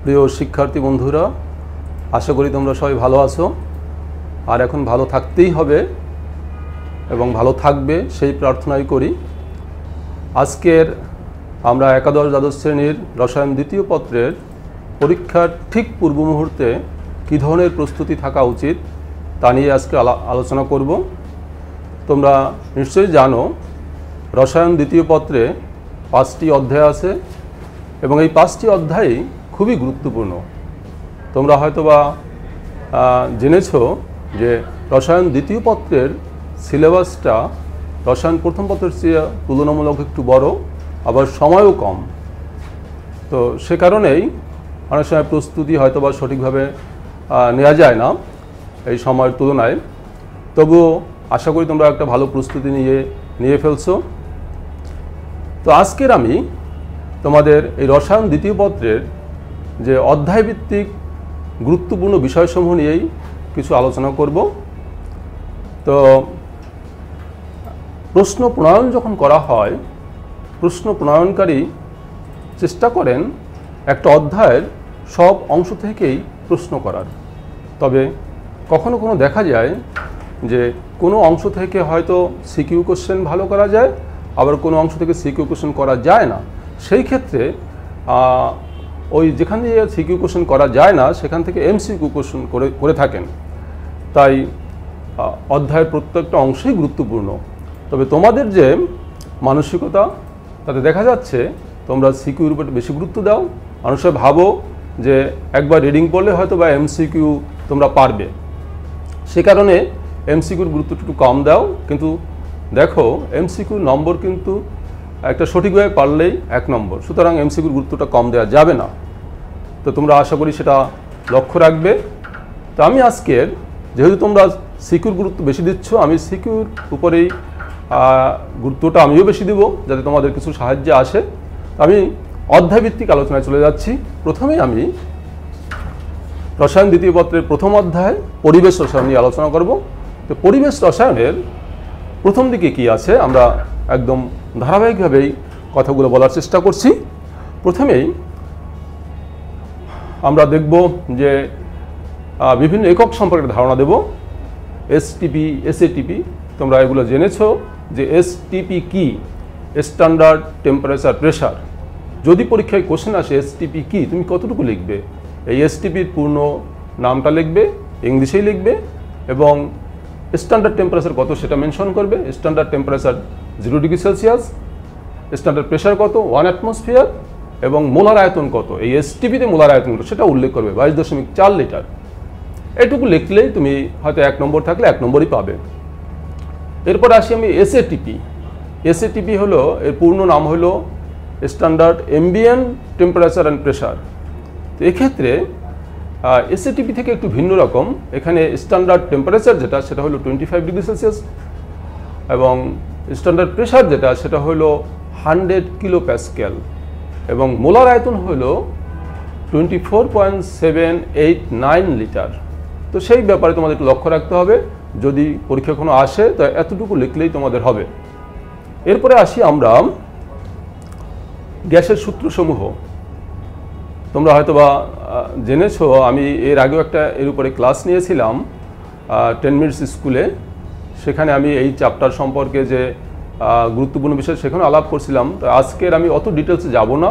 প্রিয় শিক্ষার্থী বন্ধুরা, আশা করি তোমরা সবাই ভালো আছো আর এখন ভালো থাকতেই হবে এবং ভালো থাকবে সেই প্রার্থনাই করি। আজকের আমরা একাদশ দ্বাদশ শ্রেণীর রসায়ন দ্বিতীয় পত্রের পরীক্ষার ঠিক পূর্ব মুহূর্তে কী ধরনের প্রস্তুতি থাকা উচিত তা নিয়ে আজকে আলোচনা করব। তোমরা নিশ্চয়ই জানো রসায়ন দ্বিতীয় পত্রে 5টি অধ্যায় আছে এবং এই 5টি অধ্যায়ই খুবই গুরুত্বপূর্ণ। তোমরা হয়তোবা জেনেছো যে রসায়ন দ্বিতীয় পত্রের সিলেবাসটা রসায়ন প্রথম পত্রের চেয়ে তুলনামূলক একটু বড়, আবার সময়ও কম। তো সে কারণেই অনেক সময় প্রস্তুতি হয়তোবা সঠিকভাবে নেওয়া যায় না এই সময়ের তুলনায়। তবুও আশা করি তোমরা একটা ভালো প্রস্তুতি নিয়ে ফেলছো। তো আজকের আমি তোমাদের এই রসায়ন দ্বিতীয় পত্রের যে অধ্যায়ভিত্তিক গুরুত্বপূর্ণ বিষয়সমূহ নিয়েই কিছু আলোচনা করব। তো প্রশ্ন প্রণয়ন যখন করা হয়, প্রশ্ন প্রণয়নকারী চেষ্টা করেন একটা অধ্যায়ের সব অংশ থেকেই প্রশ্ন করার। তবে কখনো দেখা যায় যে কোনো অংশ থেকে হয়তো সিকিউ কোশ্চেন ভালো করা যায়, আবার কোনো অংশ থেকে সিকিউ কোশ্চেন করা যায় না। সেই ক্ষেত্রে ওই যেখান দিয়ে সিকিউ কোশ্চেন করা যায় না সেখান থেকে এমসিকিউ কোশ্চেন করে থাকেন। তাই অধ্যায়ের প্রত্যেকটা অংশই গুরুত্বপূর্ণ। তবে তোমাদের যে মানসিকতা, তাতে দেখা যাচ্ছে তোমরা সিকিউর উপর বেশি গুরুত্ব দাও। মানুষের ভাবো যে একবার রিডিং পড়লে হয়তো বা এমসিকিউ তোমরা পারবে, সে কারণে এমসিকিউর গুরুত্বটা একটু কম দাও। কিন্তু দেখো এমসিকিউর নম্বর কিন্তু একটা সঠিকভাবে পারলেই 1 নম্বর, সুতরাং এমসিকিউর গুরুত্বটা কম দেওয়া যাবে না। তো তোমরা আশা করি সেটা লক্ষ্য রাখবে। তো আমি আজকের, যেহেতু তোমরা সিকিউর গুরুত্ব বেশি দিচ্ছ, আমি সিকিউর উপরেই গুরুত্বটা আমিও বেশি দেব যাতে তোমাদের কিছু সাহায্যে আসে। আমি অধ্যায়ভিত্তিক আলোচনায় চলে যাচ্ছি। প্রথমেই আমি রসায়ন দ্বিতীয় পত্রের প্রথম অধ্যায় পরিবেশ রসায়ন নিয়ে আলোচনা করব। তো পরিবেশ রসায়নের প্রথম দিকে কি আছে আমরা একদম ধারাবাহিকভাবেই কথাগুলো বলার চেষ্টা করছি। প্রথমেই আমরা দেখব যে বিভিন্ন একক সম্পর্কে ধারণা দেব। এসটিপি, এসএটিপি, তোমরা এগুলো জেনেছো যে এসটিপি কি, স্ট্যান্ডার্ড টেম্পারেচার প্রেশার। যদি পরীক্ষায় কোশ্চেন আসে এসটিপি কি, তুমি কতটুকু লিখবে? এই এসটিপির পূর্ণ নামটা লিখবে, ইংলিশেই লিখবে, এবং স্ট্যান্ডার্ড টেম্পারেচার কত সেটা মেনশন করবে। Standard temperature 0 degree Celsius, standard pressure কত 1 অ্যাটমসফিয়ার, এবং মোলার আয়তন কত, এই এসটিপিতে মোলার আয়তন কত সেটা উল্লেখ করবে, 22.4 লিটার। এটুকু লিখলেই তুমি হয়তো 1 নম্বর থাকলে 1 নম্বরই পাবে। এরপর আসি আমি এসএটিপি। এসএটিপি হলো, এর পূর্ণ নাম হলো standard ambient temperature and pressure. তো এক্ষেত্রে এসএটিপি থেকে একটু ভিন্ন রকম। এখানে স্ট্যান্ডার্ড টেম্পারেচার যেটা সেটা হলো 25 ডিগ্রি সেলসিয়াস, এবং স্ট্যান্ডার্ড প্রেশার যেটা সেটা হলো 100 কিলো প্যাসকেল, এবং মোলার আয়তন হলো 24.789 লিটার। তো সেই ব্যাপারে তোমাদের একটু লক্ষ্য রাখতে হবে, যদি পরীক্ষা কোনো আসে তো এতটুকু লিখলেই তোমাদের হবে। এরপরে আসি আমরা গ্যাসের সূত্রসমূহ। তোমরা হয়তোবা জেনেছো, আমি এর আগেও এর উপরে ক্লাস নিয়েছিলাম 10 মিনিটস স্কুলে। সেখানে আমি এই চ্যাপ্টার সম্পর্কে যে গুরুত্বপূর্ণ বিষয় সেখানে আলাপ করছিলাম। তো আজকের আমি অত ডিটেলসে যাব না।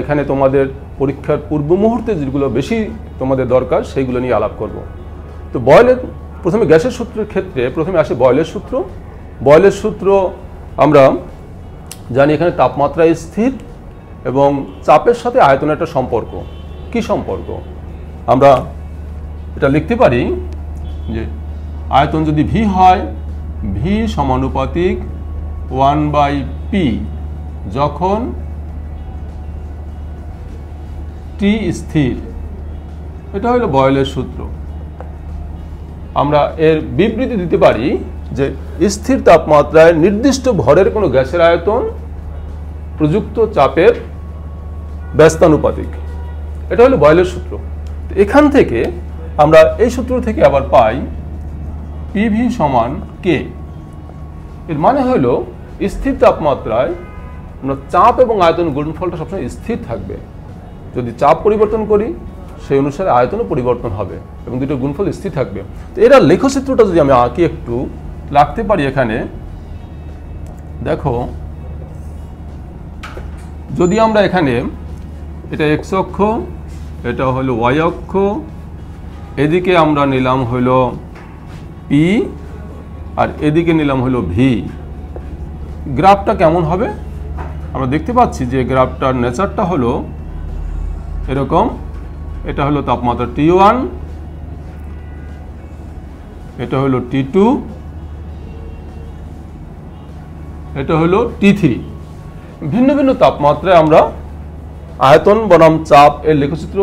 এখানে তোমাদের পরীক্ষার পূর্ব মুহূর্তে যেগুলো বেশি তোমাদের দরকার সেইগুলো নিয়ে আলাপ করব। তো প্রথমে গ্যাসের সূত্রের ক্ষেত্রে প্রথমে আসে বয়েলের সূত্র। বয়েলের সূত্র আমরা জানি এখানে তাপমাত্রা স্থির এবং চাপের সাথে আয়তনের একটা সম্পর্ক। কি সম্পর্ক? আমরা এটা লিখতে পারি যে আয়তন যদি ভি হয়, ভি সমানুপাতিক 1/p যখন টি স্থির। এটা হলো বয়েলের সূত্র। আমরা এর বিবৃতি দিতে পারি যে স্থির তাপমাত্রায় নির্দিষ্ট ভরের কোনো গ্যাসের আয়তন প্রযুক্ত চাপের ব্যস্তানুপাতিক। এটা হলো বয়েলের সূত্র। এখান থেকে আমরা এই সূত্র থেকে আবার পাই পিভি সমান কে। এর মানে হলো স্থির তাপমাত্রায় আমরা চাপ এবং আয়তন গুণফলটা সবসময় স্থির থাকবে। যদি চাপ পরিবর্তন করি সেই অনুসারে আয়তনও পরিবর্তন হবে এবং দুটো গুণফল স্থির থাকবে। তো এরা লেখচিত্রটা যদি আমি আঁকি একটু রাখতে পারি এখানে, দেখো যদি আমরা এখানে এটা এক্স অক্ষ, এটা হলো ওয়াই অক্ষ, এদিকে আমরা নিলাম হলো পি আর এদিকে নিলাম হলো ভি, গ্রাফটা কেমন হবে? আমরা দেখতে পাচ্ছি যে গ্রাফটার নেচারটা হলো এরকম। এটা হলো তাপমাত্রা T1, এটা হলো T2, এটা হলো T3। ভিন্ন ভিন্ন তাপমাত্রায় আমরা আয়তন বনাম চাপ এর লেখচিত্র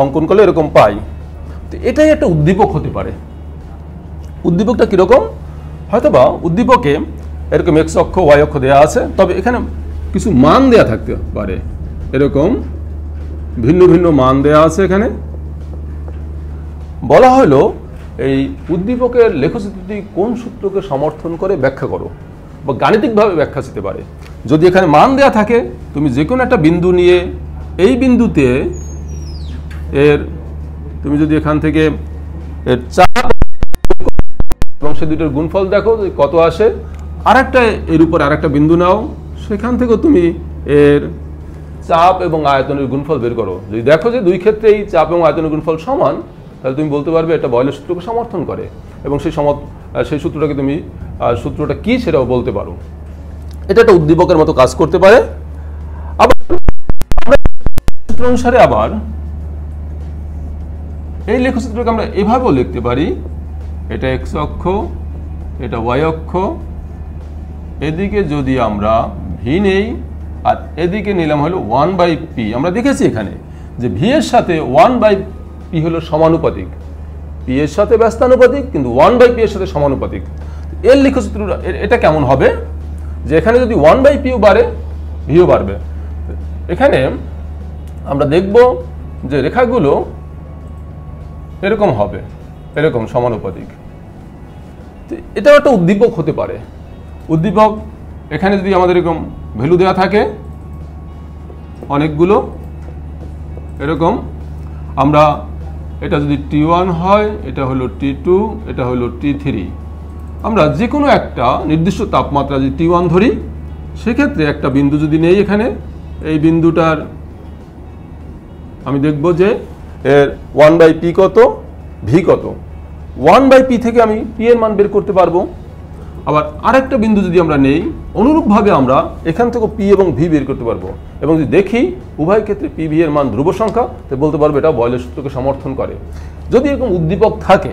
অঙ্কন করলে এরকম পাই। তো এটাই একটা উদ্দীপক হতে পারে। উদ্দীপকটা কীরকম? হয়তোবা উদ্দীপকে এরকম এক্স অক্ষ ওয়াই অক্ষ দেওয়া আছে, তবে এখানে কিছু মান দেয়া থাকতে পারে, এরকম ভিন্ন ভিন্ন মান দেয়া আছে। এখানে বলা হলো এই উদ্দীপকের লেখচিত্রটি কোন সূত্রকে সমর্থন করে ব্যাখ্যা করো, বা গাণিতিকভাবে ব্যাখ্যা দিতে পারে। যদি এখানে মান দেয়া থাকে, তুমি যে কোনো একটা বিন্দু নিয়ে এই বিন্দুতে তুমি যদি এখান থেকে এর চাপ এবং সে দুটোর গুণফল দেখো কত আসে, আরেকটা এর উপর আরেকটা বিন্দু নাও, সেখান থেকেও তুমি এর চাপ এবং আয়তনের গুণফল বের করো। যদি দেখো যে দুই ক্ষেত্রেই চাপ এবং আয়তনের গুণফল সমান, তাহলে তুমি বলতে পারবে এটা বয়লের সূত্রকে সমর্থন করে, এবং সেই সূত্রটাকে তুমি সূত্রটা কি সেটাও বলতে পারো। এটা একটা উদ্দীপকের মতো কাজ করতে পারে। আবার সূত্র অনুসারে আবার এই লেখচিত্রকে আমরা এভাবেও লিখতে পারি, এটা এক্স অক্ষ, এটা ওয়াই অক্ষ, এদিকে যদি আমরা ভি নেই আর এদিকে নিলাম হলো 1/p। আমরা দেখেছি এখানে যে ভি এর সাথে 1/p হলো সমানুপাতিক, পি এর সাথে ব্যস্তানুপাতিক, কিন্তু 1/p এর সাথে সমানুপাতিক। এর লেখচিত্র এটা কেমন হবে যে এখানে যদি 1/p বাড়ে, ভিও বাড়বে। এখানে আমরা দেখব যে রেখাগুলো এরকম হবে, এরকম সমানুপাতিক। এটাও একটা উদ্দীপক হতে পারে। উদ্দীপক এখানে যদি আমাদের এরকম ভ্যালু দেওয়া থাকে অনেকগুলো, এরকম আমরা এটা যদি T1 হয়, এটা হলো T2, এটা হলো T3, আমরা যে কোনো একটা নির্দিষ্ট তাপমাত্রা যদি T1 ধরি, সেক্ষেত্রে একটা বিন্দু যদি নেই এখানে, এই বিন্দুটার আমি দেখব যে এর 1/p কত, ভি কত। 1/p থেকে আমি p এর মান বের করতে পারবো। আবার আরেকটা বিন্দু যদি আমরা নেই, অনুরূপভাবে আমরা এখান থেকে p এবং v বের করতে পারবো, এবং যদি দেখি উভয় ক্ষেত্রে p v এর মান ধ্রুব সংখ্যা, তাহলে বলতে পারবো এটা বয়লের সূত্রকে সমর্থন করে। যদি এরকম উদ্দীপক থাকে,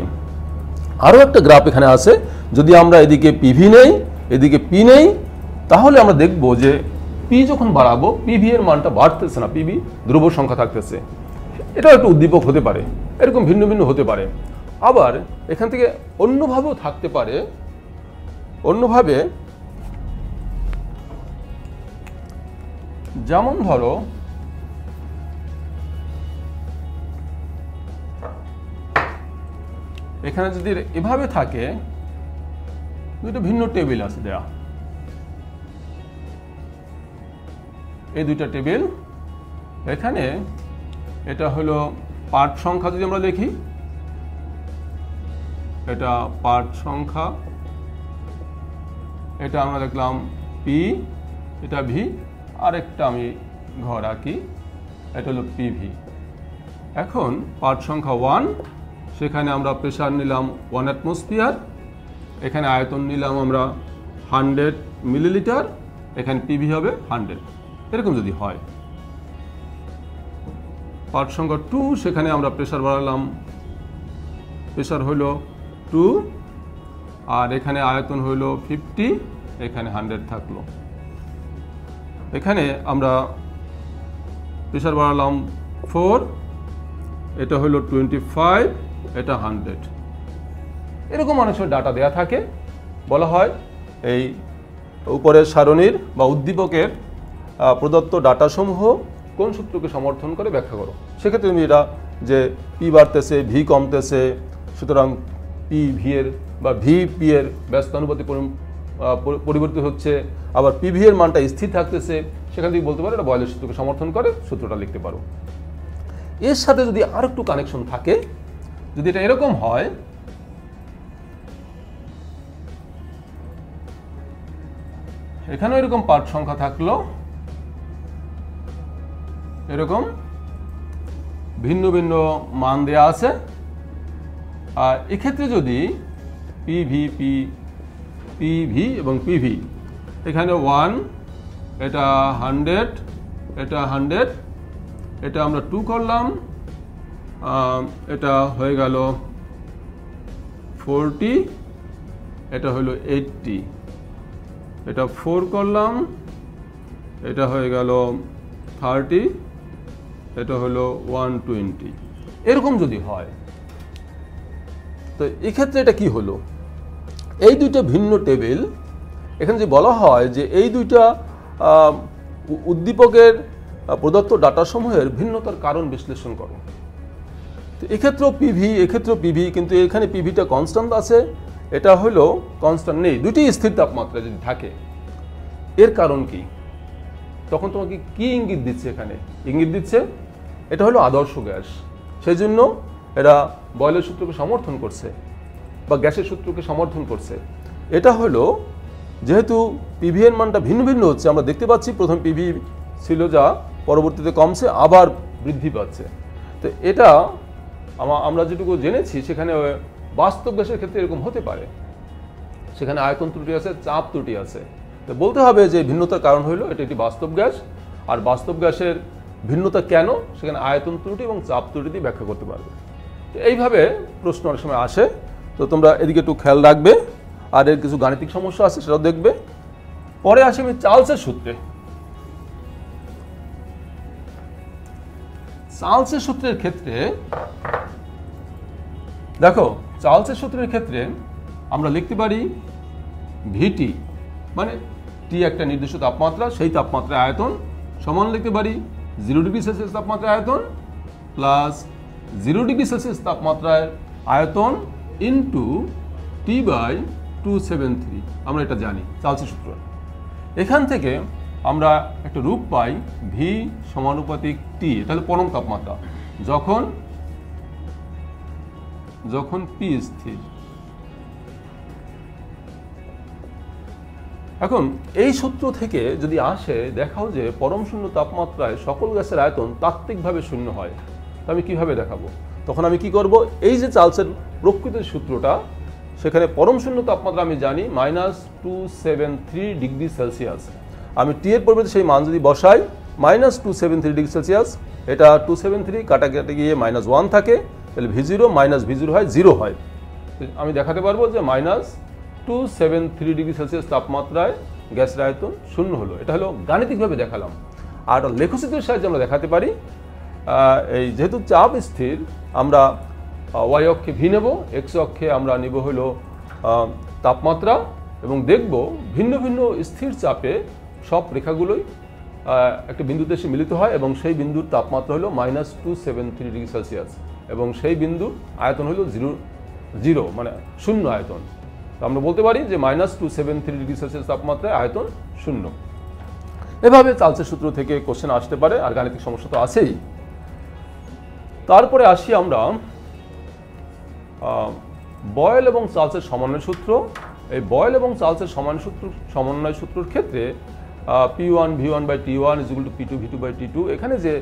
আরও একটা গ্রাফ এখানে আছে, যদি আমরা এদিকে pv নেই, এদিকে p নেই, তাহলে আমরা দেখব যে p যখন বাড়াবো pv এর মানটা বাড়তেছে না, pv ধ্রুব সংখ্যা থাকতেছে। এটাও একটা উদ্দীপক হতে পারে, এরকম ভিন্ন ভিন্ন হতে পারে। আবার এখান থেকে অন্যভাবেও থাকতে পারে। অন্যভাবে যেমন ধরো এখানে যদি এভাবে থাকে, দুটো ভিন্ন টেবিল আছে দেয়া, এই দুইটা টেবিল, এখানে এটা হলো পার্ট সংখ্যা। যদি আমরা দেখি এটা পার্ট সংখ্যা, এটা আমরা দেখলাম p, এটা v, আরেকটা আমি ঘর আঁকি, এটা হলো pv। এখন পার্ট সংখ্যা 1, সেখানে আমরা প্রেসার নিলাম 1 অ্যাটমসফিয়ার, এখানে আয়তন নিলাম আমরা 100 মিলিলিটার, এখানে pv হবে 100, এরকম যদি হয়। পার্ট সংখ্যা 2, সেখানে আমরা প্রেসার বাড়ালাম, প্রেসার হলো 2, আর এখানে আয়তন হলো 50, এখানে 100 থাকলো। এখানে আমরা প্রেসার বাড়ালাম 4, এটা হলো 25, এটা 100। এরকম অনেক সময় ডাটা দেয়া থাকে, বলা হয় এই উপরের সারণীর বা উদ্দীপকের প্রদত্ত ডাটাসমূহ কোন সূত্রকে সমর্থন করে ব্যাখ্যা করো। সেক্ষেত্রে তুমি এটা যে পি বাড়তেছে, ভি কমতেছে, সুতরাং পি ভি এর বা ভি পি এর ব্যস্তানুপাতিক পরিবর্তিত হচ্ছে, আবার পি ভি এর মানটা স্থির থাকতেছে, সেখান থেকে বলতে পারো এটা বয়লের সূত্রকে সমর্থন করে, সূত্রটা লিখতে পারো। এর সাথে যদি আর একটু কানেকশন থাকে, যদি এটা এরকম হয়, এখানেও এরকম পার্ট সংখ্যা থাকলো, এরকম ভিন্ন ভিন্ন মান দেয়া আছে। আর এক্ষেত্রে যদি পিভি এবং পিভি, এখানে 1, এটা 100, এটা 100, এটা আমরা 2 করলাম, এটা হয়ে গেল 40, এটা হলো 80, এটা 4 করলাম, এটা হয়ে গেল 30, এটা হলো 120। এরকম যদি হয়, তো এক্ষেত্রে এটা কি হলো, এই দুইটা ভিন্ন টেবিল, এখানে যে বলা হয় যে এই দুইটা উদ্দীপকের প্রদত্ত ডাটাসমূহের ভিন্নতার কারণ বিশ্লেষণ করো। তো এক্ষেত্রেও পিভি, এক্ষেত্রেও পিভি, কিন্তু এখানে পিভিটা কনস্ট্যান্ট আছে, এটা হলো কনস্ট্যান্ট নেই। দুটি স্থির তাপমাত্রা যদি থাকে, এর কারণ কি? তখন তোমাকে কি ইঙ্গিত দিচ্ছে? এখানে ইঙ্গিত দিচ্ছে এটা হলো আদর্শ গ্যাস, সেই জন্য এরা বয়লের সূত্রকে সমর্থন করছে বা গ্যাসের সূত্রকে সমর্থন করছে। এটা হলো যেহেতু পিভি এর মানটা ভিন্ন ভিন্ন হচ্ছে, আমরা দেখতে পাচ্ছি প্রথম পিভি ছিল যা পরবর্তীতে কমছে, আবার বৃদ্ধি পাচ্ছে। তো এটা আমরা যেটুকু জেনেছি, সেখানে বাস্তব গ্যাসের ক্ষেত্রে এরকম হতে পারে, সেখানে আয়তন ত্রুটি আছে, চাপ ত্রুটি আছে। তো বলতে হবে যে ভিন্নতার কারণ হলো এটা একটি বাস্তব গ্যাস, আর বাস্তব গ্যাসের ভিন্নতা কেন, সেখানে আয়তন ত্রুটি এবং চাপ ত্রুটি দিয়ে ব্যাখ্যা করতে পারবে। এইভাবে প্রশ্ন অনেক সময় আসে, তো তোমরা এদিকে একটু খেয়াল রাখবে। আর এর কিছু গাণিতিক সমস্যা আছে, সেটাও দেখবে। পরে আসি আমি চার্লসের সূত্রে। চার্লসের সূত্রের ক্ষেত্রে দেখো, চার্লসের সূত্রের ক্ষেত্রে আমরা লিখতে পারি ভিটি, মানে টি একটা নির্দিষ্ট তাপমাত্রা, সেই তাপমাত্রায় আয়তন সমান লিখতে পারি 0 ডিগ্রি সেলসিয়াস তাপমাত্রায় আয়তন প্লাস 0 ডিগ্রি সেলসিয়াস তাপমাত্রায় আয়তন ইন্টু T/273। আমরা এটা জানি চার্লসের সূত্র। এখান থেকে আমরা একটা রূপ পাই ভি সমানুপাতিক টি, এটা হলো পরম তাপমাত্রা, যখন পি স্থির। এখন এই সূত্র থেকে যদি আসে, দেখাও যে পরম শূন্য তাপমাত্রায় সকল গ্যাসের আয়তন তাত্ত্বিকভাবে শূন্য হয়, তো আমি কিভাবে দেখাবো? তখন আমি কি করব, এই যে চার্লসের প্রকৃত সূত্রটা, সেখানে পরম শূন্য তাপমাত্রা আমি জানি -273 ডিগ্রি সেলসিয়াস। আমি টি এর পরিবর্তে সেই মান যদি বসাই -273 ডিগ্রি সেলসিয়াস, এটা 273 কাটাকাটি গিয়ে -1 থাকে, তাহলে V0 -V0 হয় 0 হয়। আমি দেখাতে পারবো যে -273 ডিগ্রি সেলসিয়াস তাপমাত্রায় গ্যাসের আয়তন শূন্য হলো। এটা হলো গাণিতিকভাবে দেখালাম। আর লেখচিত্রের সাহায্যে আমরা দেখাতে পারি, এই যেহেতু চাপ স্থির, আমরা ওয়াই অক্ষে ভি নেব, এক্স অক্ষে আমরা নিব হলো তাপমাত্রা, এবং দেখব ভিন্ন ভিন্ন স্থির চাপে সব রেখাগুলোই একটা বিন্দুতে এসে মিলিত হয়, এবং সেই বিন্দুর তাপমাত্রা হলো -273 ডিগ্রি সেলসিয়াস, এবং সেই বিন্দুর আয়তন হলো 0, মানে শূন্য আয়তন। তো আমরা বলতে পারি যে -273 ডিগ্রি সেলসিয়াস তাপমাত্রায় আয়তন শূন্য। এভাবে চার্লসের সূত্র থেকে কোশ্চেন আসতে পারে, আর গাণিতিক সমস্যা তো আছেই। তারপরে আসি আমরা বয়েল এবং চার্লসের সমন্বয় সূত্র। এই বয়েল এবং চার্লসের সমন্বয় সূত্রের ক্ষেত্রে P1 V1/T1 = P2 V2/T2। এখানে যে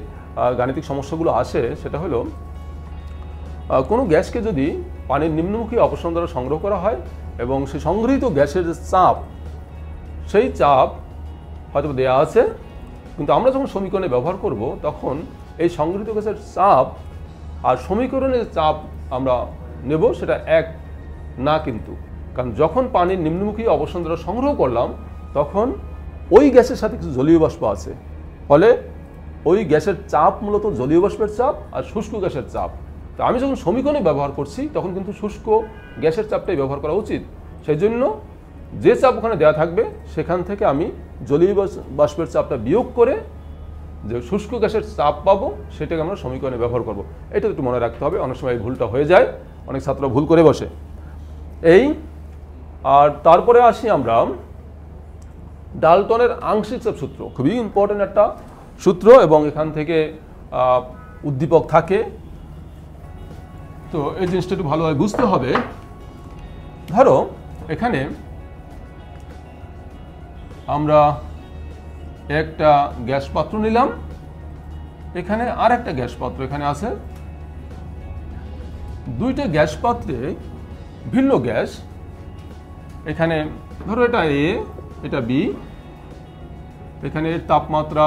গাণিতিক সমস্যাগুলো আসে, সেটা হলো কোনো গ্যাসকে যদি পানির নিম্নমুখী অপসারণ দ্বারা সংগ্রহ করা হয়, এবং সেই সংগৃহীত গ্যাসের যে চাপ, সেই চাপ হয়তো দেওয়া আছে, কিন্তু আমরা যখন সমীকরণে ব্যবহার করব, তখন এই সংগৃহীত গ্যাসের চাপ আর সমীকরণের চাপ আমরা নেব, সেটা এক না কিন্তু। কারণ যখন পানির নিম্নমুখী অবস্থান দ্বারা সংগ্রহ করলাম, তখন ওই গ্যাসের সাথে কিছু জলীয় বাষ্প আছে, ফলে ওই গ্যাসের চাপ মূলত জলীয় বাষ্পের চাপ আর শুষ্ক গ্যাসের চাপ। তো আমি যখন সমীকরণে ব্যবহার করছি, তখন কিন্তু শুষ্ক গ্যাসের চাপটাই ব্যবহার করা উচিত। সেই জন্য যে চাপ ওখানে দেওয়া থাকবে, সেখান থেকে আমি জলীয় বাষ্পের চাপটা বিয়োগ করে যে শুষ্ক গ্যাসের চাপ পাবো, সেটাকে আমরা সমীকরণে ব্যবহার করব। এটা একটু মনে রাখতে হবে, অনেক সময় এই ভুলটা হয়ে যায়, অনেক ছাত্র ভুল করে বসে। আর তারপরে আসি আমরা ডাল্টনের আংশিক চাপ সূত্র, খুবই ইম্পর্টেন্ট একটা সূত্র, এবং এখান থেকে উদ্দীপক থাকে। তো এই জিনিসটা একটু ভালোভাবে বুঝতে হবে। ধরো এখানে আমরা একটা গ্যাস পাত্র নিলাম, এখানে আর একটা গ্যাস পাত্র এখানে আছে। দুইটা গ্যাস পাত্রে ভিন্ন গ্যাস। এখানে ধরো এটা এ, এটা বি। এখানে তাপমাত্রা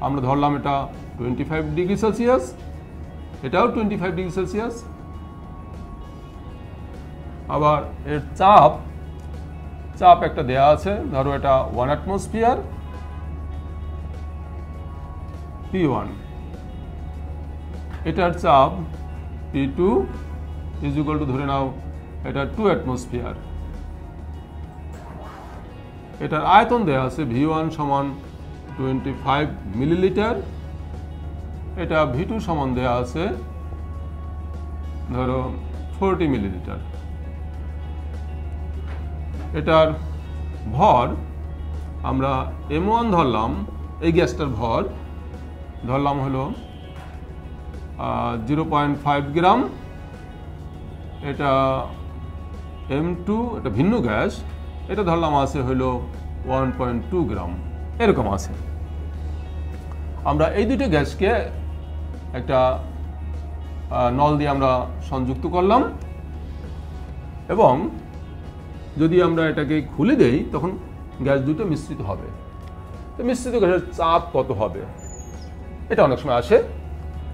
আমরা ধরলাম এটা 25 ডিগ্রি সেলসিয়াস, এটাও 25 ডিগ্রি সেলসিয়াস। আবার এর চাপ একটা দেয়া আছে, ধরো এটা 1 অ্যাটমসফিয়ার P1, এটার চাপ P2 ইজ ইকুয়াল টু ধরে নাও এটা 2 অ্যাটমসফিয়ার। এটার আয়তন দেয়া আছে V1 সমান 25 মিলিলিটার, এটা V2 সমান দেয়া আছে ধরো 40 মিলিলিটার। এটার ভর আমরা M1 ধরলাম, এই গ্যাসটার ভর ধরলাম হলো 0.5 গ্রাম। এটা M2, এটা ভিন্ন গ্যাস, এটা ধরলাম আছে হলো 1.2 গ্রাম, এরকম আছে। আমরা এই দুটো গ্যাসকে একটা নল দিয়ে আমরা সংযুক্ত করলাম, এবং যদি আমরা এটাকে খুলে দেই তখন গ্যাস দুটো মিশ্রিত হবে। তো মিশ্রিত গ্যাসের চাপ কত হবে এটা অনেক সময় আসে,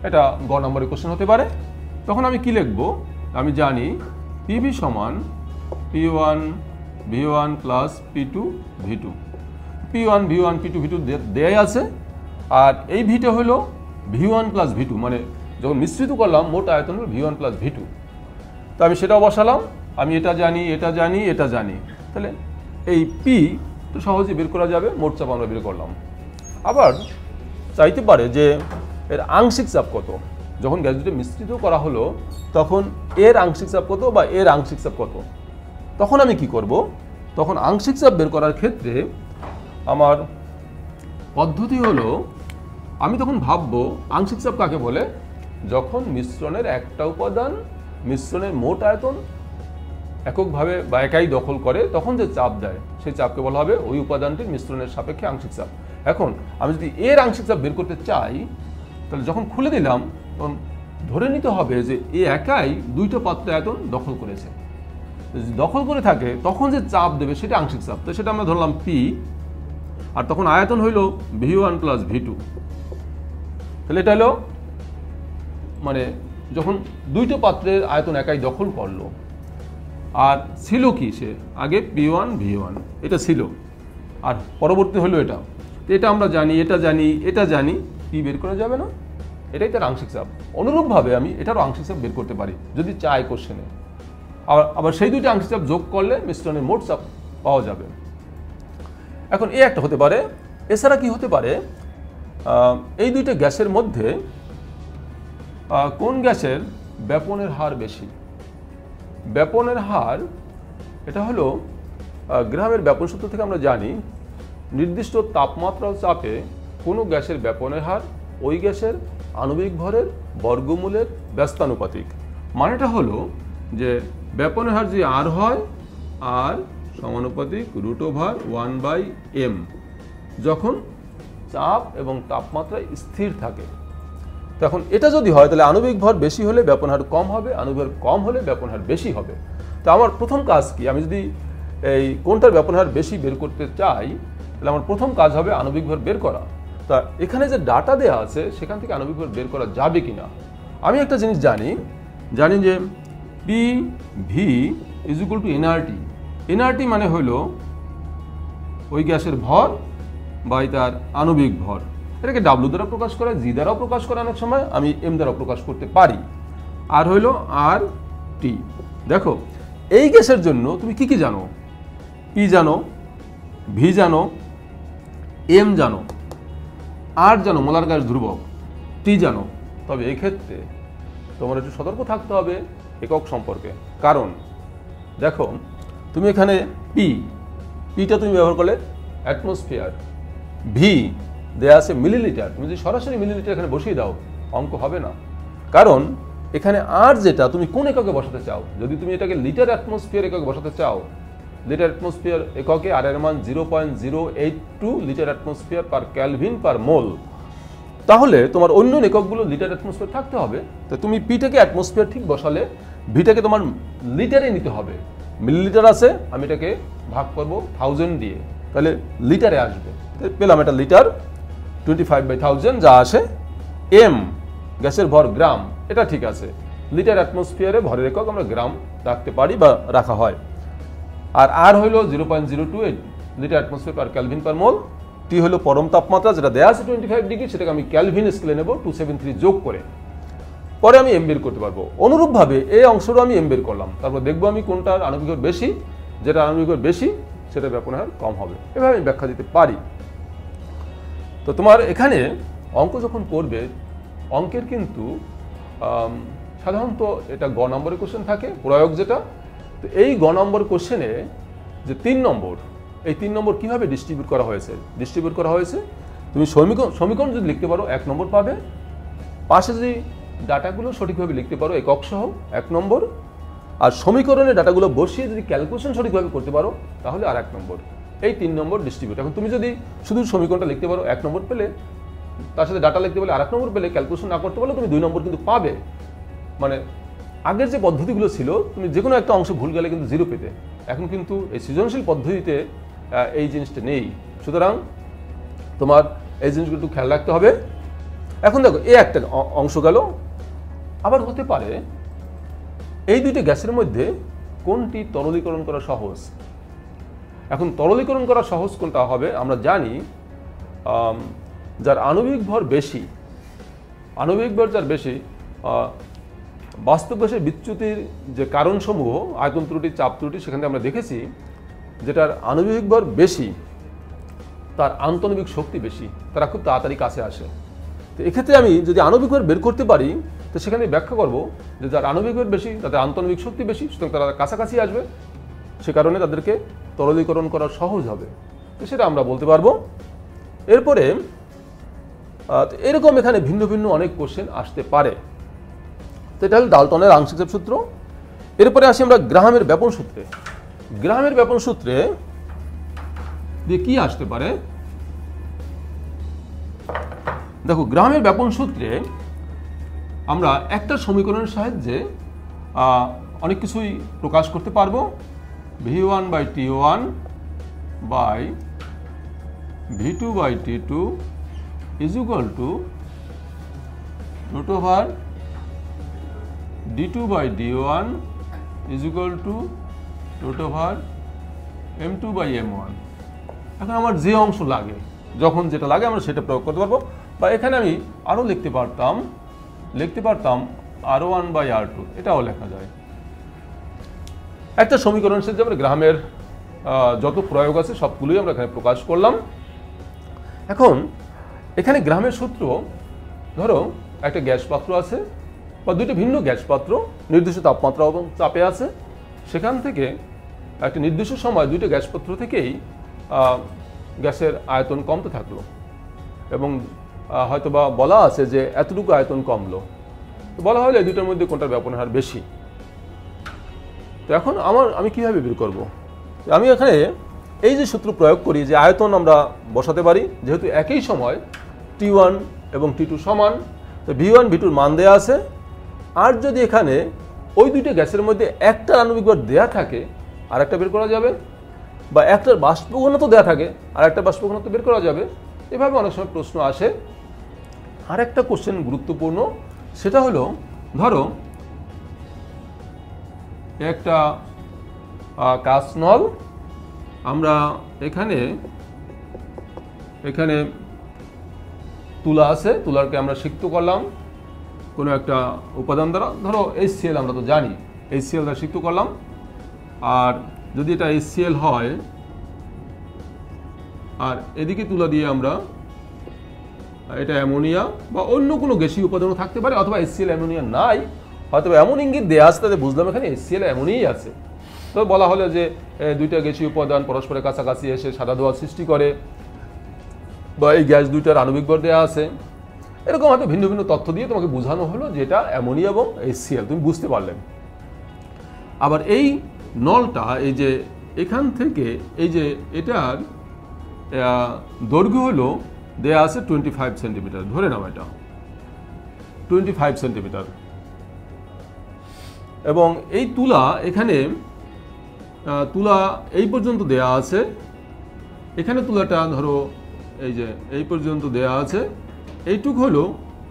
এটা গ নম্বরের কোশ্চেন হতে পারে। তখন আমি কি লিখব? আমি জানি PV সমান P1 V1 plus P2 V2। P1 V1 P2 V2 দেয়াই আছে, আর এই ভিটা হলো V1 প্লাস V2, মানে যখন মিশ্রিত করলাম মোট আয়তন হলো V1 প্লাস V2। তো আমি সেটাও বসালাম, আমি এটা জানি, এটা জানি, এটা জানি, তাহলে এই P তো সহজে বের করা যাবে, মোট চাপ আমরা বের করলাম। আবার চাইতে পারে যে এর আংশিক চাপ কত, যখন গ্যাস দুটো মিশ্রিত করা হলো তখন এর আংশিক চাপ কত বা এর আংশিক চাপ কত। তখন আমি কি করব? তখন আংশিক চাপ বের করার ক্ষেত্রে আমার পদ্ধতি হলো, আমি তখন ভাববো আংশিক চাপ কাকে বলে, যখন মিশ্রণের একটা উপাদান মিশ্রণের মোট আয়তন এককভাবে বা একাই দখল করে তখন যে চাপ দেয় সেই চাপকে বলা হবে ওই উপাদানটির মিশ্রণের সাপেক্ষে আংশিক চাপ। এখন আমি যদি এর আংশিক চাপ বের করতে চাই, তাহলে যখন খুলে দিলাম তখন ধরে নিতে হবে যে এ একাই দুইটা পাত্রে আয়তন দখল করেছে। যদি দখল করে থাকে তখন যে চাপ দেবে সেটা আংশিক চাপ, তো সেটা আমরা ধরলাম P, আর তখন আয়তন হইল V1 প্লাস V2। তাহলে এটা হলো মানে যখন দুইটা পাত্রের আয়তন একাই দখল করলো, আর ছিল কি সে আগে P1 V1 এটা ছিল, আর পরবর্তী হলো এটা। এটা আমরা জানি, এটা জানি, এটা জানি, P বের করা যাবে না, এটাই তার আংশিক চাপ। অনুরূপভাবে আমি এটারও আংশিক চাপ বের করতে পারি যদি চাই কোশ্চেনে। আবার সেই দুইটা আংশিক চাপ যোগ করলে মিশ্রণের মোট চাপ পাওয়া যাবে। এখন এ একটা হতে পারে। এছাড়া কি হতে পারে, এই দুইটা গ্যাসের মধ্যে কোন গ্যাসের ব্যাপনের হার বেশি? ব্যাপনের হার এটা হলো গ্রাহামের ব্যাপন সূত্র থেকে আমরা জানি নির্দিষ্ট তাপমাত্রা ও চাপে কোনো গ্যাসের ব্যাপনের হার ওই গ্যাসের আণবিক ভরের বর্গমূলের ব্যস্তানুপাতিক। মানেটা হলো যে ব্যাপনের হার যে আর হয়, আর সমানুপাতিক √1/m, যখন চাপ এবং তাপমাত্রা স্থির থাকে। তখন এটা যদি হয় তাহলে আণবিক ভর বেশি হলে ব্যাপন হার কম হবে, আণবিক ভর কম হলে ব্যাপন হার বেশি হবে। তো আমার প্রথম কাজ কি? আমি যদি এই কোনটার ব্যাপন হার বেশি বের করতে চাই তাহলে আমার প্রথম কাজ হবে আণবিক ভর বের করা। তা এখানে যে ডাটা দেওয়া আছে সেখান থেকে আণবিক ভর বের করা যাবে কিনা। আমি একটা জিনিস জানি যে PV is equal two nRT। nRT মানে হলো ওই গ্যাসের ভর বাই তার আণবিক ভর। এটাকে W দ্বারা প্রকাশ করা, G দ্বারাও প্রকাশ করা, অনেক সময় আমি M দ্বারা প্রকাশ করতে পারি। আর হইল RT। দেখো এই গ্যাসের জন্য তুমি কি কি জানো? P জানো, V জানো, M জানো, R জানো মোলার গ্যাস ধ্রুবক, T জানো। তবে এক্ষেত্রে তোমার একটু সতর্ক থাকতে হবে একক সম্পর্কে। কারণ দেখো তুমি এখানে পিটা তুমি ব্যবহার করলে অ্যাটমসফিয়ার, V দেয়া আছে মিলিলিটার, তুমি যদি সরাসরি মিলিলিটার এখানে বসিয়ে দাও অঙ্ক হবে না। কারণ এখানে আর যেটা তুমি কোন এককে বসাতে চাও, যদি তুমি এটাকে লিটার অ্যাটমসফিয়ার এককে বসাতে চাও, লিটার অ্যাটমসফিয়ার এককে আর এর মান 0.082 litre atmosphere per kelvin per mole, তাহলে তোমার অন্য এককগুলো লিটার অ্যাটমসফিয়ার থাকতে হবে। তো তুমি পিটাকে অ্যাটমসফিয়ার ঠিক বসালে ভিটাকে তোমার লিটারে নিতে হবে। মিলিলিটার আছে, আমি এটাকে ভাগ করব 1000 দিয়ে, তাহলে লিটারে আসবে। পেলাম এটা লিটার 25/1000 যা আসে এম, গ্যাসের ভর গ্রাম, এটা ঠিক আছে। লিটার অ্যাটমসফিয়ারে ভরের একক আমরা গ্রাম রাখতে পারি বা রাখা হয়। আর আর হইল 0.028 litre atmosphere per kelvin per mole. T হলো পরম তাপমাত্রা, যেটা দেওয়া আছে 25 ডিগ্রি, সেটাকে আমি কেলভিন স্কেলে নেব 273 যোগ করে, পরে আমি এম বের করতে পারবো। অনুরূপভাবে এই অংশটা আমি এম বের করলাম, তারপর দেখবো আমি কোনটার আণবিক ভর বেশি, যেটা আণবিক ভর বেশি সেটা ব্যাপন হার কম হবে। এভাবে আমি ব্যাখ্যা দিতে পারি। তো তোমার এখানে অঙ্ক যখন করবে, অঙ্কের কিন্তু সাধারণত এটা গ নম্বরের কোশ্চেন থাকে, প্রয়োগ যেটা। তো এই গ নম্বর কোশ্চেনে যে 3 নম্বর, এই 3 নম্বর কীভাবে ডিস্ট্রিবিউট করা হয়েছে, তুমি সমীকরণ যদি লিখতে পারো 1 নম্বর পাবে, পাশে যদি ডাটাগুলো সঠিকভাবে লিখতে পারো একক সহ 1 নম্বর, আর সমীকরণের ডাটাগুলো বসিয়ে যদি ক্যালকুলেশন সঠিকভাবে করতে পারো তাহলে আর 1 নম্বর। এই 3 নম্বর ডিস্ট্রিবিউট। এখন তুমি যদি শুধু সমীকরণটা লিখতে পারো 1 নম্বর পেলে, তার সাথে ডাটা লিখতে পারলে আর 1 নম্বর পেলে, ক্যালকুলেশন না করতে পারলে তুমি 2 নম্বর কিন্তু পাবে। মানে আগের যে পদ্ধতিগুলো ছিল, তুমি যে কোনো একটা অংশ ভুল গেলে কিন্তু 0 পেতে, এখন কিন্তু এই সৃজনশীল পদ্ধতিতে এই জিনিসটা নেই। সুতরাং তোমার এই জিনিসগুলো একটু খেয়াল রাখতে হবে। এখন দেখো এই একটা অংশ গেল, আবার হতে পারে এই দুইটা গ্যাসের মধ্যে কোনটি তরলীকরণ করা সহজ। এখন তরলীকরণ করা সহজ কোনটা হবে, আমরা জানি যার আণবিক ভর বেশি, যার বেশি, বাস্তব গ্যাসের বিচ্যুতির যে কারণসমূহ, আয়তন ত্রুটি, চাপ ত্রুটি, সেখানে আমরা দেখেছি যেটার আণবিক ভর বেশি তার আন্তঃনবিক শক্তি বেশি, তারা খুব তাড়াতাড়ি কাছে আসে। তো এক্ষেত্রে আমি যদি আণবিক ভর বের করতে পারি, তো সেখানে ব্যাখ্যা করব যে যার আণবিক ভর বেশি তাদের আন্তঃনবিক শক্তি বেশি, সুতরাং তারা কাছাকাছি আসবে, সে কারণে তাদেরকে তরলীকরণ করা সহজ হবে। তো সেটা আমরা বলতে পারবো। এরপরে এরকম এখানে ভিন্ন ভিন্ন অনেক কোশ্চেন আসতে পারে। তো এটা হল ডাল্টনের আংশিক চাপ সূত্র। এরপরে আসি আমরা গ্রাহামের ব্যাপন সূত্রে। গ্রাহামের ব্যাপন সূত্রে দিয়ে কি আসতে পারে, দেখো গ্রাহামের ব্যাপন সূত্রে আমরা একটা সমীকরণের সাহায্যে অনেক কিছুই প্রকাশ করতে পারবো। V1/T1 by V2/T2 is equal to root over D2/D1 is equal to root over M2/M1। এখন আমার যে অংশ লাগে, যখন যেটা লাগে আমরা সেটা প্রয়োগ করতে পারবো, বা এখানে আমি আরও লিখতে পারতাম R1/R2, এটাও লেখা যায়। একটা সমীকরণ সাথে আমরা গ্রাহামের যত প্রয়োগ আছে সবগুলোই আমরা এখানে প্রকাশ করলাম। এখন এখানে গ্রাহামের সূত্র, ধরো একটা গ্যাস পাত্র আছে বা দুইটা ভিন্ন গ্যাস পাত্র নির্দিষ্ট তাপমাত্রা এবং চাপে আছে, সেখান থেকে একটা নির্দিষ্ট সময় দুইটা গ্যাস পাত্র থেকেই গ্যাসের আয়তন কমতে থাকলো, এবং হয়তোবা বলা আছে যে এতটুকু আয়তন কমলো, তো বলা হলে এই দুটোর মধ্যে কোনটার ব্যাপন হার বেশি। তো এখন আমি কিভাবে বের করব? আমি এখানে এই যে সূত্র প্রয়োগ করি যে আয়তন আমরা বসাতে পারি, যেহেতু একই সময় T1 এবং T2 সমান, তো V1 V2 মান দেয়া আছে। আর যদি এখানে ওই দুইটা গ্যাসের মধ্যে একটা আণবিক ভর দেয়া থাকে, আর একটা বের করা যাবে, বা একটার বাষ্প ঘনত্ব দেয়া থাকে আর একটা বাষ্প ঘনত্ব বের করা যাবে। এভাবে অনেক সময় প্রশ্ন আসে। আর একটা কোশ্চেন গুরুত্বপূর্ণ, সেটা হলো ধরো একটা কাঁচ নল, আমরা এখানে তুলা আছে, তুলারকে আমরা সিক্ত করলাম কোনো একটা উপাদান দ্বারা, ধরো HCl, আমরা তো জানি HCl দ্বারা সিক্ত করলাম। আর যদি এটা HCl হয়, আর এদিকে তুলা দিয়ে আমরা এটা অ্যামোনিয়া বা অন্য কোনো গ্যাসীয় উপাদানও থাকতে পারে, অথবা HCl অ্যামোনিয়া নাই, হয়তো এমন ইঙ্গিত দেওয়া আছে তাতে বুঝলাম এখানে HCl অ্যামোনিয়াই আছে। তো বলা হলো যে দুইটা গ্যাসীয় উপাদান পরস্পরের কাছাকাছি এসে সাদা ধোঁয়া সৃষ্টি করে, বা এই গ্যাস দুইটার আণবিক ভর দেওয়া আছে। এরকম হয়তো ভিন্ন ভিন্ন তথ্য দিয়ে তোমাকে বোঝানো হলো যে এটা অ্যামোনিয়া এবং HCl, তুমি বুঝতে পারলেন। আবার এই নলটা এই যে এখান থেকে এই যে এটার দৈর্ঘ্য হলো দেয়া আছে 25 সেন্টিমিটার, ধরে নাও এটা 25 সেন্টিমিটার, এবং এই তুলা এখানে তুলা এই পর্যন্ত দেয়া আছে, এখানে তুলাটা ধরো এই যে এই পর্যন্ত দেয়া আছে, এইটুক হলো,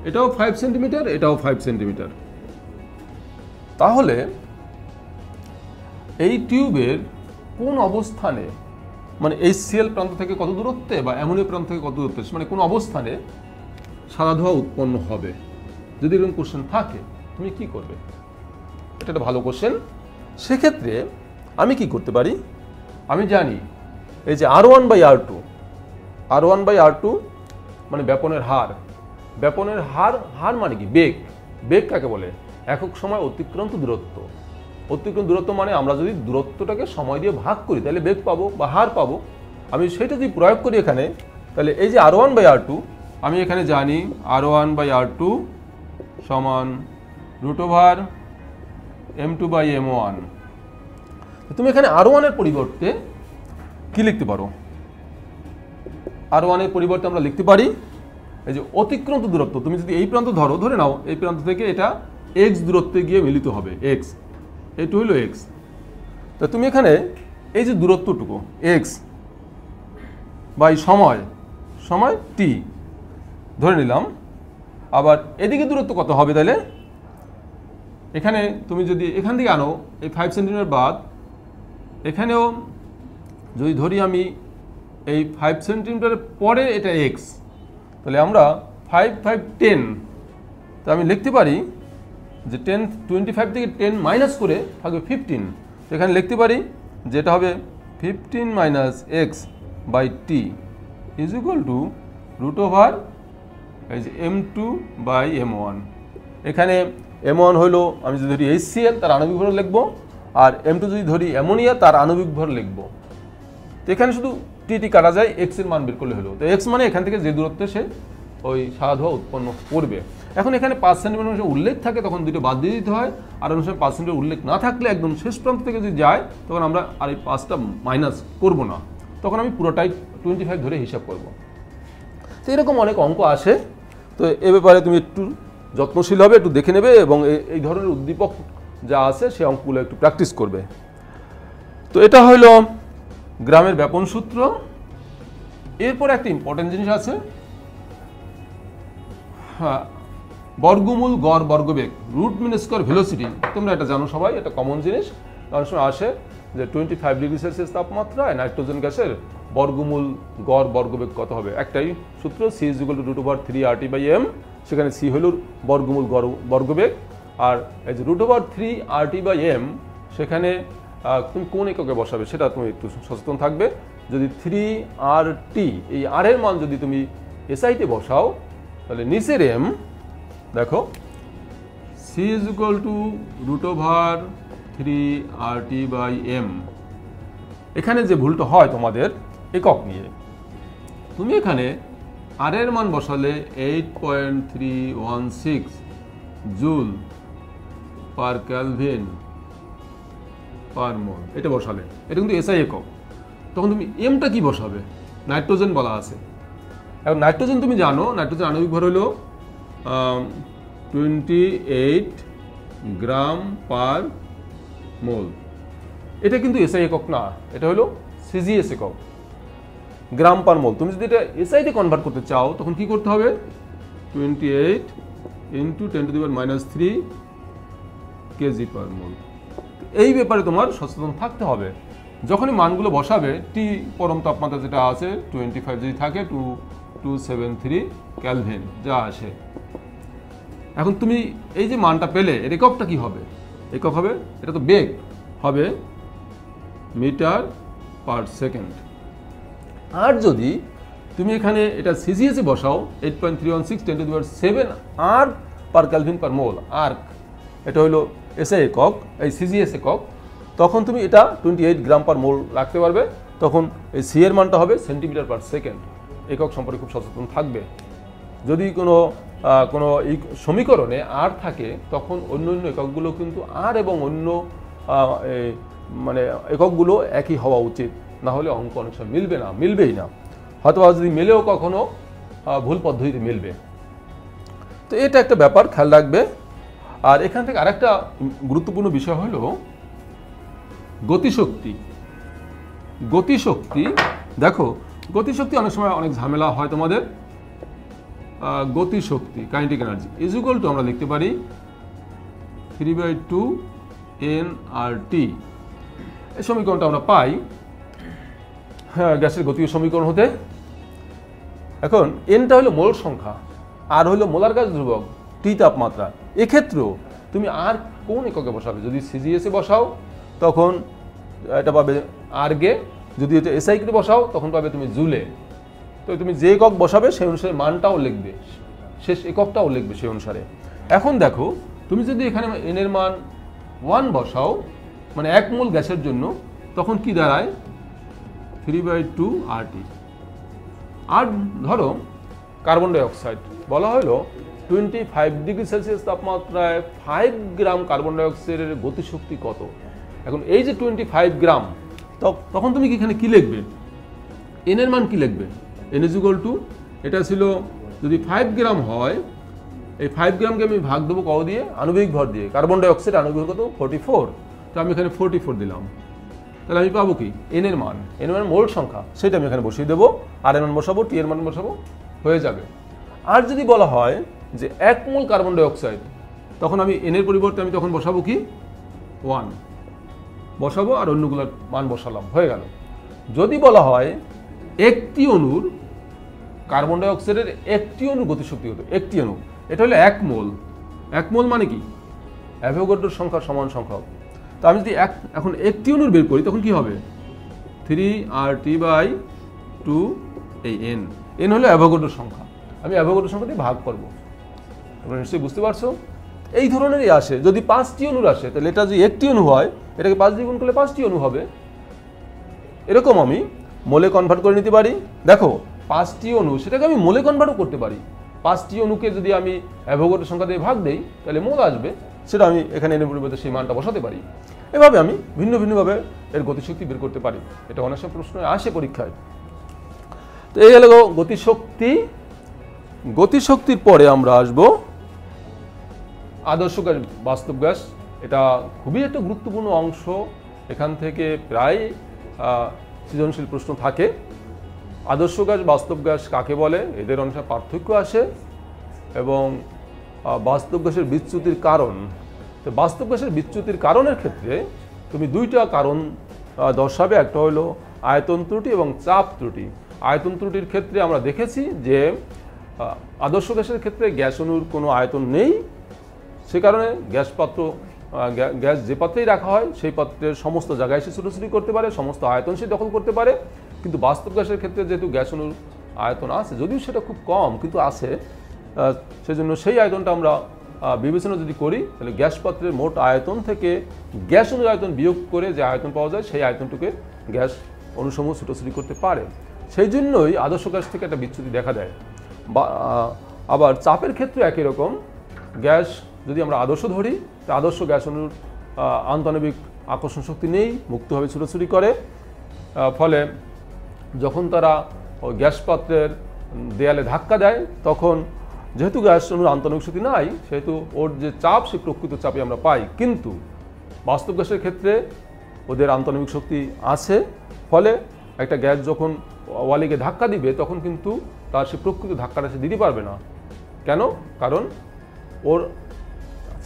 এটাও 5 সেন্টিমিটার, এটাও 5 সেন্টিমিটার। তাহলে এই টিউবের কোন অবস্থানে, মানে HCl প্রান্ত থেকে কত দূরত্বে বা অ্যামোনিয়া প্রান্ত থেকে কত দূরত্বে, মানে কোন অবস্থানে সাদা ধোঁয়া উৎপন্ন হবে, যদি এরকম কোশ্চেন থাকে তুমি কি করবে? এটা একটা ভালো কোশ্চেন। সেক্ষেত্রে আমি কি করতে পারি, আমি জানি এই যে R1/R2, R1/R2 মানে ব্যাপনের হার, ব্যাপনের হার, হার মানে কি বেগ, বেগ কাকে বলে? একক সময় অতিক্রান্ত দূরত্ব। অতিক্রান্ত দূরত্ব মানে আমরা যদি দূরত্বটাকে সময় দিয়ে ভাগ করি তাহলে বেগ পাবো বা হার পাবো। আমি সেটা যদি প্রয়োগ করি এখানে, তাহলে এই যে R1/R2, আমি এখানে জানি R1/R2 সমান √M2/M1। তুমি এখানে R1 এর পরিবর্তে কি লিখতে পারো? R1 এর পরিবর্তে আমরা লিখতে পারি এই যে অতিক্রান্ত দূরত্ব। তুমি যদি এই প্রান্ত ধরো, ধরে নাও এই প্রান্ত থেকে এটা x দূরত্বে গিয়ে মিলিত হবে, x, এইটু হলো x। তো তুমি এখানে এই যে দূরত্বটুকু x বাই সময়, সময় t ধরে নিলাম। আবার এদিকে দূরত্ব কত হবে? তাহলে এখানে তুমি যদি এখান থেকে আনো এই 5 সেন্টিমিটার বাদ, এখানেও যদি ধরি আমি এই 5 সেন্টিমিটারের পরে এটা x, তাহলে আমরা 5, 5, 10, তো আমি লিখতে পারি যে 10, 25 থেকে 10 মাইনাস করে থাকবে 15। তো এখানে লিখতে পারি যেটা হবে 15 - x by t is equal to √M2/M1। এখানে M1 হলো, আমি যদি ধরি HCl তার আণবিক ভর লিখবো, আর M2 যদি ধরি অ্যামোনিয়া তার আণবিক ভর লিখবো। তো এখানে শুধু টি কাটা যায়, x এর মান বের করলে হলো। তো x মানে এখান থেকে যে দূরত্বে সে ওই সাদা ধোঁয়া উৎপন্ন করবে। এখন এখানে 5 সেন্টিমিটার উল্লেখ থাকে তখন দুটো বাদ দিয়ে দিতে হয়, আর অনুসারে 5 সেন্টিমিটার উল্লেখ না থাকলে একদম শেষ প্রান্ত থেকে যদি যায় তখন আমরা আর এই 5টা মাইনাস করবো না, তখন আমি পুরোটাই 25 ধরে হিসাব করব। তো এরকম অনেক অঙ্ক আসে। তো এ ব্যাপারে তুমি একটু যত্নশীল হবে, একটু দেখে নেবে, এবং এই ধরনের উদ্দীপক যা আছে সেই অঙ্কগুলো একটু প্র্যাকটিস করবে। তো এটা হলো গ্রামের ব্যাপন সূত্র। এরপর একটা ইম্পর্টেন্ট জিনিস আছে, হ্যাঁ, বর্গমূল গড় বর্গবেগ, রুট মিন স্কয়ার ভেলোসিটি। তোমরা এটা জানো সবাই, এটা কমন জিনিস। অনেক সময় আসে যে 25 ডিগ্রি সেলসিয়াস তাপমাত্রায় নাইট্রোজেন গ্যাসের বর্গমূল গড় বর্গবেগ কত হবে? একটাই সূত্র, c = √3RT/m। সেখানে c হল বর্গমূল গড় বর্গবেগ, আর এই যে √3RT/m সেখানে তুমি কোন এককে বসাবে সেটা তুমি একটু সচেতন থাকবে। যদি 3RT, এই r এর মান যদি তুমি SI-তে বসাও, তাহলে নিচের m দেখো c = √3RT/m। এখানে যে ভুলটা হয় তোমাদের একক নিয়ে, তুমি এখানে r এর মান বসালে 8.316 জুল পার কেলভিন পার মোল, এটা বসালে, এটা কিন্তু SI একক। তখন তুমি এমটা কি বসাবে? নাইট্রোজেন বলা আছে। এখন নাইট্রোজেন তুমি জানো, নাইট্রোজেন আণবিক ভর হলো 28 গ্রাম পার মোল। এটা কিন্তু SI একক না, এটা হলো CGS একক, গ্রাম পার মোল। তুমি যদি এটা SI-তে কনভার্ট করতে চাও তখন কি করতে হবে? 28 × 10⁻³ কেজি পার মোল। এই ব্যাপারে তোমার সচেতন থাকতে হবে। যখনই মানগুলো বসাবে, টি পরম তাপমাত্রা যেটা আছে 25 যদি থাকে 2273 ক্যালভিন যা আসে। এখন তুমি এই যে মানটা পেলে, এর এককটা কি হবে? একক হবে, এটা তো বেগ হবে মিটার পার সেকেন্ড। আর যদি তুমি এখানে এটা CGS-এ বসাও 8.316 10⁻7 আর্ক পার ক্যালভিন পার মোল, আর্ক এটা হলো SI একক, এই CGS একক, তখন তুমি এটা 28 গ্রাম পার মোল রাখতে পারবে। তখন এই C এর মানটা হবে সেন্টিমিটার পার সেকেন্ড। একক সম্পর্কে খুব সচেতন থাকবে। যদি কোনো কোনো এই সমীকরণে আর থাকে তখন অন্য অন্য এককগুলো কিন্তু আর এবং অন্য মানে এককগুলো একই হওয়া উচিত, না হলে অঙ্ক অনেক সময় মিলবেই না, হয়তো যদি মেলেও কখনো ভুল পদ্ধতিতে মিলবে। তো এটা একটা ব্যাপার খেয়াল রাখবে। আর এখান থেকে আরেকটা গুরুত্বপূর্ণ বিষয় হলো গতিশক্তি। দেখো গতিশক্তি অনেক সময় অনেক ঝামেলা হয় তোমাদের। গতিশক্তি kinetic energy is equal two আমরা লিখতে পারি 3/2 nRT। এই সমীকরণটা আমরা পাই গ্যাসের গতীয় সমীকরণ হতে। এখন এনটা হলো মোল সংখ্যা, আর হলো মোলার গ্যাস ধ্রুবক, টি তাপমাত্রা। এক্ষেত্রেও তুমি আর কোন এককে বসাবে, যদি সিজিএসে বসাও তখন এটা পাবে আর্গে, যদি এটা এসআইকে বসাও তখন পাবে তুমি জুলে। তো তুমি যে একক বসাবে সেই অনুসারে মানটাও লিখবে, শেষ এককটাও লিখবে সেই অনুসারে। এখন দেখো তুমি যদি এখানে এন এর মান 1 বসাও, মানে 1 মোল গ্যাসের জন্য, তখন কি দাঁড়ায় 3/2 RT। আর ধরো কার্বন ডাই অক্সাইড বলা হলো 25 ডিগ্রি সেলসিয়াস তাপমাত্রায় 5 গ্রাম কার্বন ডাই অক্সাইডের গতিশক্তি কত। এখন এই যে 25 গ্রাম, তখন তুমি এখানে কি লিখবে, এন এর মান কি লিখবে, এন ইজ ইকুয়াল টু, এটা ছিল যদি 5 গ্রাম হয়, এই 5 গ্রামকে আমি ভাগ দেবো কত দিয়ে, আণবিক ভর দিয়ে। কার্বন ডাই অক্সাইড আণবিক ভর কত 44, তো আমি এখানে 44 দিলাম। তাহলে আমি পাবো কি এন এর মান মোল সংখ্যা, সেটা আমি এখানে বসিয়ে দেবো, আর এর মান বসাবো, টি এর মান বসাবো, হয়ে যাবে। আর যদি বলা হয় যে 1 মোল কার্বন ডাই অক্সাইড, তখন আমি এন এর পরিবর্তে আমি তখন বসাবো কি 1 বসাবো, আর অন্যগুলোর মান বসালাম, হয়ে গেল। যদি বলা হয় একটি অণুর কার্বন ডাই অক্সাইডের একটি অণুর গতিশক্তি হতো, একটি অণু, এটা হলো 1 মোল। 1 মোল মানে কি অ্যাভোগাড্রোর সংখ্যা সমান সংখ্যক। তো আমি যদি এখন একটি অণুর বের করি তখন কি হবে 3RT/2 এই এন হলো অ্যাভোগাড্রোর সংখ্যা, আমি অ্যাভোগাড্রোর সংখ্যা দিয়ে ভাগ করবো। তোমরা নিশ্চয়ই বুঝতে পারছো। এই ধরনেরই আসে, যদি 5টি অণুর আসে তাহলে এটা যদি একটি অণু হয়, এটাকে 5 দিয়ে গুণ করলে 5টি অণু হবে। এরকম আমি মোলে কনভার্ট করে নিতে পারি। দেখো 5টি অণু, সেটাকে আমি মোলে কনভার্টও করতে পারি। 5টি অণুকে যদি আমি অ্যাভোগাড্রোর সংখ্যা দিয়ে ভাগ দেই তাহলে মোল আসবে, সেটা আমি এখানে এনে পরিবর্তে সেই মানটা বসাতে পারি। এভাবে আমি ভিন্নভাবে এর গতিশক্তি বের করতে পারি। এটা অনেক সময় প্রশ্ন আসে পরীক্ষায়। তো এই হলো গতিশক্তি। গতিশক্তির পরে আমরা আসব আদর্শ গ্যাস, বাস্তব গ্যাস। এটা খুবই একটা গুরুত্বপূর্ণ অংশ, এখান থেকে প্রায় সৃজনশীল প্রশ্ন থাকে। আদর্শ গ্যাস, বাস্তব গ্যাস কাকে বলে, এদের অনেক পার্থক্য আসে, এবং বাস্তব গ্যাসের বিচ্যুতির কারণ। তো বাস্তব গ্যাসের বিচ্যুতির কারণের ক্ষেত্রে তুমি 2টা কারণ দর্শাবে, একটা হলো আয়তন ত্রুটি এবং চাপ ত্রুটি। আয়তন ত্রুটির ক্ষেত্রে আমরা দেখেছি যে আদর্শ গ্যাসের ক্ষেত্রে গ্যাস অণুর কোনো আয়তন নেই, সে কারণে গ্যাস যে পাত্রেই রাখা হয় সেই পাত্রের সমস্ত জায়গায় সে ছুটোছুটি করতে পারে, সমস্ত আয়তন সে দখল করতে পারে। কিন্তু বাস্তব গ্যাসের ক্ষেত্রে যেহেতু গ্যাস অণুর আয়তন আছে, যদিও সেটা খুব কম কিন্তু আছে, সেজন্য সেই আয়তনটা আমরা বিবেচনা যদি করি তাহলে গ্যাস পাত্রের মোট আয়তন থেকে গ্যাস অণুর আয়তন বিয়োগ করে যে আয়তন পাওয়া যায় সেই আয়তনটুকে গ্যাস অণুসমূহ ছুটোছুটি করতে পারে। সেই জন্যই আদর্শ গ্যাস থেকে একটা বিচ্যুতি দেখা দেয়। আবার চাপের ক্ষেত্রে একই রকম, গ্যাস যদি আমরা আদর্শ ধরি, তা আদর্শ গ্যাস অণুর আন্তঃআণবিক আকর্ষণ শক্তি নেই, মুক্তভাবে ছুটোছুটি করে। ফলে যখন তারা ওই গ্যাস পাত্রের দেয়ালে ধাক্কা দেয়, তখন যেহেতু গ্যাস অণুর আন্তঃআণবিক শক্তি নাই, সেহেতু ওর যে চাপ, সে প্রকৃত চাপে আমরা পাই। কিন্তু বাস্তব গ্যাসের ক্ষেত্রে ওদের আন্তঃআণবিক শক্তি আছে, ফলে একটা গ্যাস যখন ওয়ালিকে ধাক্কা দিবে তখন কিন্তু তার সে প্রকৃত ধাক্কাটা সে দিতে পারবে না। কেন? কারণ ওর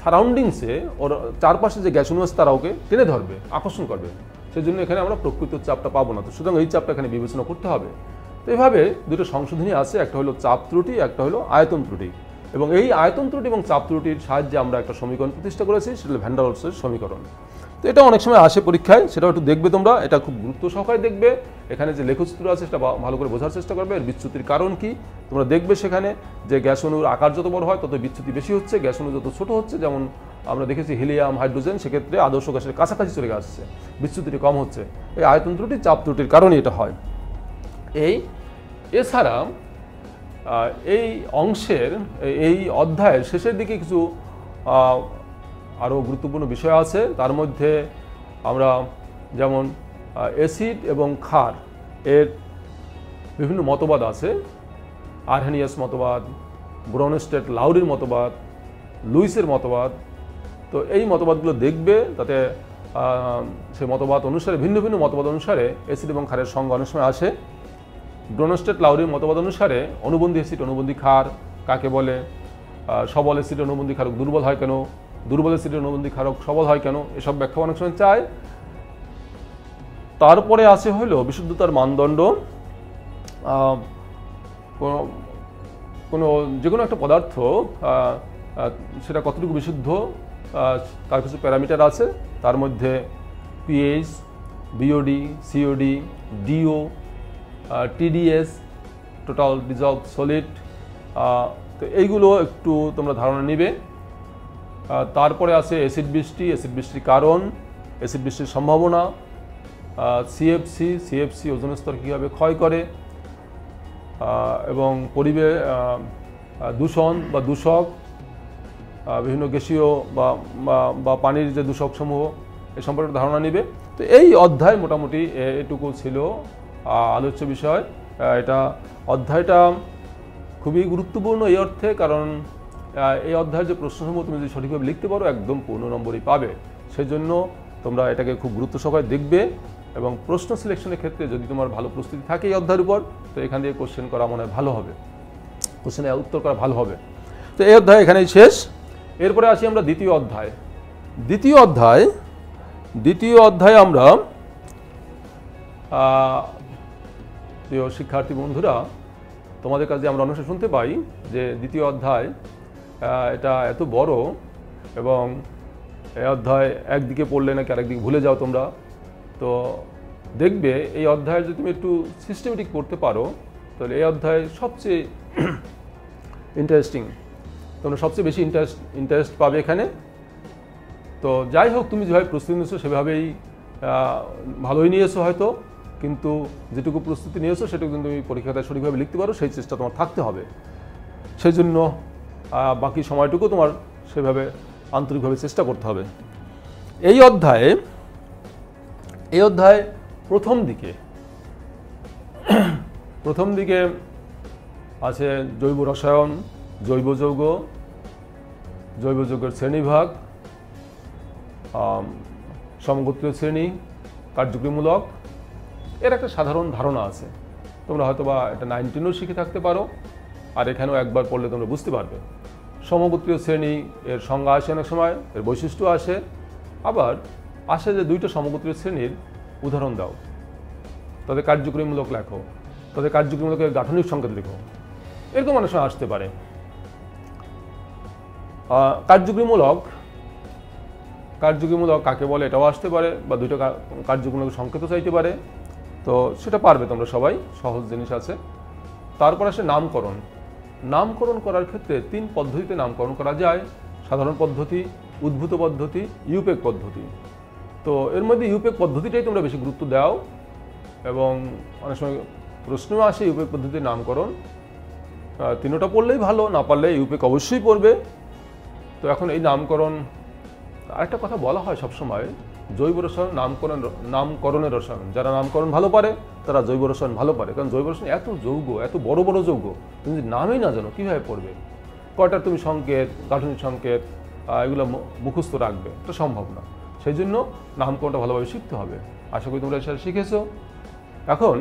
সারাউন্ডিংসে, ওর চারপাশে যে গ্যাস অণু আছে তারা ওকে টেনে ধরবে, আকর্ষণ করবে। সেই জন্য এখানে আমরা প্রকৃত চাপটা পাবো না। তো সুতরাং এই চাপটা এখানে বিবেচনা করতে হবে। তো এইভাবে দুটো সংশোধনী আছে, একটা হলো চাপ ত্রুটি, একটা হলো আয়তন ত্রুটি। এবং এই আয়তন ত্রুটি এবং চাপ ত্রুটির সাহায্যে আমরা একটা সমীকরণ প্রতিষ্ঠা করেছি, সেটা হলো ভ্যান ডার ওয়ালসের সমীকরণ। তো এটা অনেক সময় আসে পরীক্ষায়, সেটাও একটু দেখবে তোমরা, এটা খুব গুরুত্ব সহকারে দেখবে। এখানে যে লেখচিত্র আছে সেটা ভালো করে বোঝার চেষ্টা করবে। এর বিচ্যুতির কারণ কি তোমরা দেখবে সেখানে, যে গ্যাস অণুর আকার যত বড় হয় তত বিচ্যুতি বেশি হচ্ছে, গ্যাস অণু যত ছোট হচ্ছে, যেমন আমরা দেখেছি হিলিয়াম, হাইড্রোজেন, সেক্ষেত্রে আদর্শ গ্যাসের কাছাকাছি চলে আসছে, বিচ্যুতিটি কম হচ্ছে। এই আয়তন ত্রুটি, চাপ ত্রুটির কারণে এটা হয়। এছাড়া এই অংশের এই অধ্যায়ের শেষের দিকে কিছু আরও গুরুত্বপূর্ণ বিষয় আছে। তার মধ্যে আমরা যেমন অ্যাসিড এবং ক্ষার এর বিভিন্ন মতবাদ আছে। আরহেনিয়াস মতবাদ, ব্রনস্টেড লাউরির মতবাদ, লুইসের মতবাদ। তো এই মতবাদগুলো দেখবে, তাতে সেই মতবাদ অনুসারে ভিন্ন ভিন্ন মতবাদ অনুসারে অ্যাসিড এবং ক্ষারের সংজ্ঞা অনেক সময় আসে। ব্রনস্টেড লাউরির মতবাদ অনুসারে অনুবন্ধী অ্যাসিড অনুবন্ধী ক্ষার কাকে বলে, সবল অ্যাসিড অনুবন্ধী ক্ষারক দুর্বল হয় কেন, দুর্বল অ্যাসিড অনুবন্ধী ক্ষারক সবল হয় কেন, এসব ব্যাখ্যা অনেক সময় চায়। তারপরে আছে হলো বিশুদ্ধতার মানদণ্ড। যে কোনো একটা পদার্থ সেটা কতটুকু বিশুদ্ধ তার কিছু প্যারামিটার আছে। তার মধ্যে pH, BOD, COD, DO, TDS, total dissolved solid. তো এইগুলো একটু তোমরা ধারণা নিবে। তারপরে আছে অ্যাসিড বৃষ্টি, অ্যাসিড বৃষ্টির কারণ, অ্যাসিড বৃষ্টির সম্ভাবনা, সিএফসি ওজোন স্তর কীভাবে ক্ষয় করে, এবং পরিবেশ দূষণ বা দূষক, বিভিন্ন গ্যাসীয় বা পানির যে দূষকসমূহ এ সম্পর্কে ধারণা নিবে। তো এই অধ্যায় মোটামুটি এটুকু ছিল আলোচ্য বিষয়। এটা অধ্যায়টা খুবই গুরুত্বপূর্ণ এই অর্থে, কারণ এই অধ্যায়ের যে প্রশ্নসমূহ তুমি যদি সঠিকভাবে লিখতে পারো একদম পূর্ণ নম্বরই পাবে। সেই জন্য তোমরা এটাকে খুব গুরুত্ব সহকারে দেখবে, এবং প্রশ্ন সিলেকশনের ক্ষেত্রে যদি তোমার ভালো প্রস্তুতি থাকে এই অধ্যায়ের উপর, তো এখান থেকে কোশ্চেন করা মনে হয় ভালো হবে, কোশ্চেনে উত্তর করা ভালো হবে। তো এই অধ্যায় এখানেই শেষ। এরপরে আসি আমরা দ্বিতীয় অধ্যায়। দ্বিতীয় অধ্যায় আমরা প্রিয় শিক্ষার্থী বন্ধুরা, তোমাদের কাছে আমরা অনেক শুনতে পাই যে দ্বিতীয় অধ্যায় এটা এত বড়, এবং এই অধ্যায় একদিকে পড়লে নাকি আরেকদিকে ভুলে যাও তোমরা। তো দেখবে এই অধ্যায় যদি তুমি একটু সিস্টেমেটিক পড়তে পারো, তাহলে এই অধ্যায় সবচেয়ে ইন্টারেস্টিং, তোমরা সবচেয়ে বেশি ইন্টারেস্ট পাবে এখানে। তো যাই হোক, তুমি যেভাবে প্রস্তুতি নিয়েছো সেভাবেই ভালোই নিয়েছো হয়তো, কিন্তু যেটুকু প্রস্তুতি নিয়েছো সেটুকু কিন্তু তুমি পরীক্ষাতে সঠিকভাবে লিখতে পারো, সেই চেষ্টা তোমার থাকতে হবে। সেই জন্য বাকি সময়টুকু তোমার সেভাবে আন্তরিকভাবে চেষ্টা করতে হবে। এই অধ্যায়ে প্রথম দিকে আছে জৈব রসায়ন, জৈব যৌগ, জৈব যৌগের শ্রেণীভাগ, সমগোত্রীয় শ্রেণী, কার্যকরীমূলক, এর একটা সাধারণ ধারণা আছে। তোমরা হয়তো বা এটা 19-ও শিখে থাকতে পারো, আর এখানেও একবার পড়লে তোমরা বুঝতে পারবে। সমগোত্রীয় শ্রেণী এর সংজ্ঞা আসে অনেক সময়, এর বৈশিষ্ট্য আসে, আবার আসে যে দুইটা সমগোত্রীয় শ্রেণীর উদাহরণ দাও, তাদের কার্যকরীমূলক লেখো, তাদের কার্যকরীমূলকের গাঠনিক সংকেত লেখো, এরকম অনেক সময় আসতে পারে। কার্যকরীমূলক কাকে বলে এটাও আসতে পারে, বা দুইটা কার্যকরীমূলক সংকেতও চাইতে পারে। তো সেটা পারবে তোমরা সবাই, সহজ জিনিস আছে। তারপর আসে নামকরণ করার ক্ষেত্রে 3 পদ্ধতিতে নামকরণ করা যায়: সাধারণ পদ্ধতি, উদ্ভূত পদ্ধতি, ইউপেক পদ্ধতি। তো এর মধ্যে ইউপেক পদ্ধতিটাই তোমরা বেশি গুরুত্ব দাও, এবং অনেক সময় প্রশ্নও আসে ইউপেক পদ্ধতির নামকরণ। 3টা পড়লেই ভালো, না পারলে ইউপেক অবশ্যই পড়বে। তো এখন এই নামকরণ, আরেকটা কথা বলা হয় সবসময়, জৈব রসায়ন নামকরণের রসায়ন। যারা নামকরণ ভালো পারে তারা জৈব রসায়ন ভালো পারে, কারণ জৈব রসায়ন এত যৌগ, এত বড় বড় যৌগ, তুমি যদি নামই না জানো কীভাবে পড়বে? কয়টার তুমি সংকেত, গাঠনিক সংকেত এগুলো মুখস্থ রাখবে? এটা সম্ভব না। সেই জন্য নামকরণটা ভালোভাবে শিখতে হবে। আশা করি তোমরা সেটা শিখেছো। এখন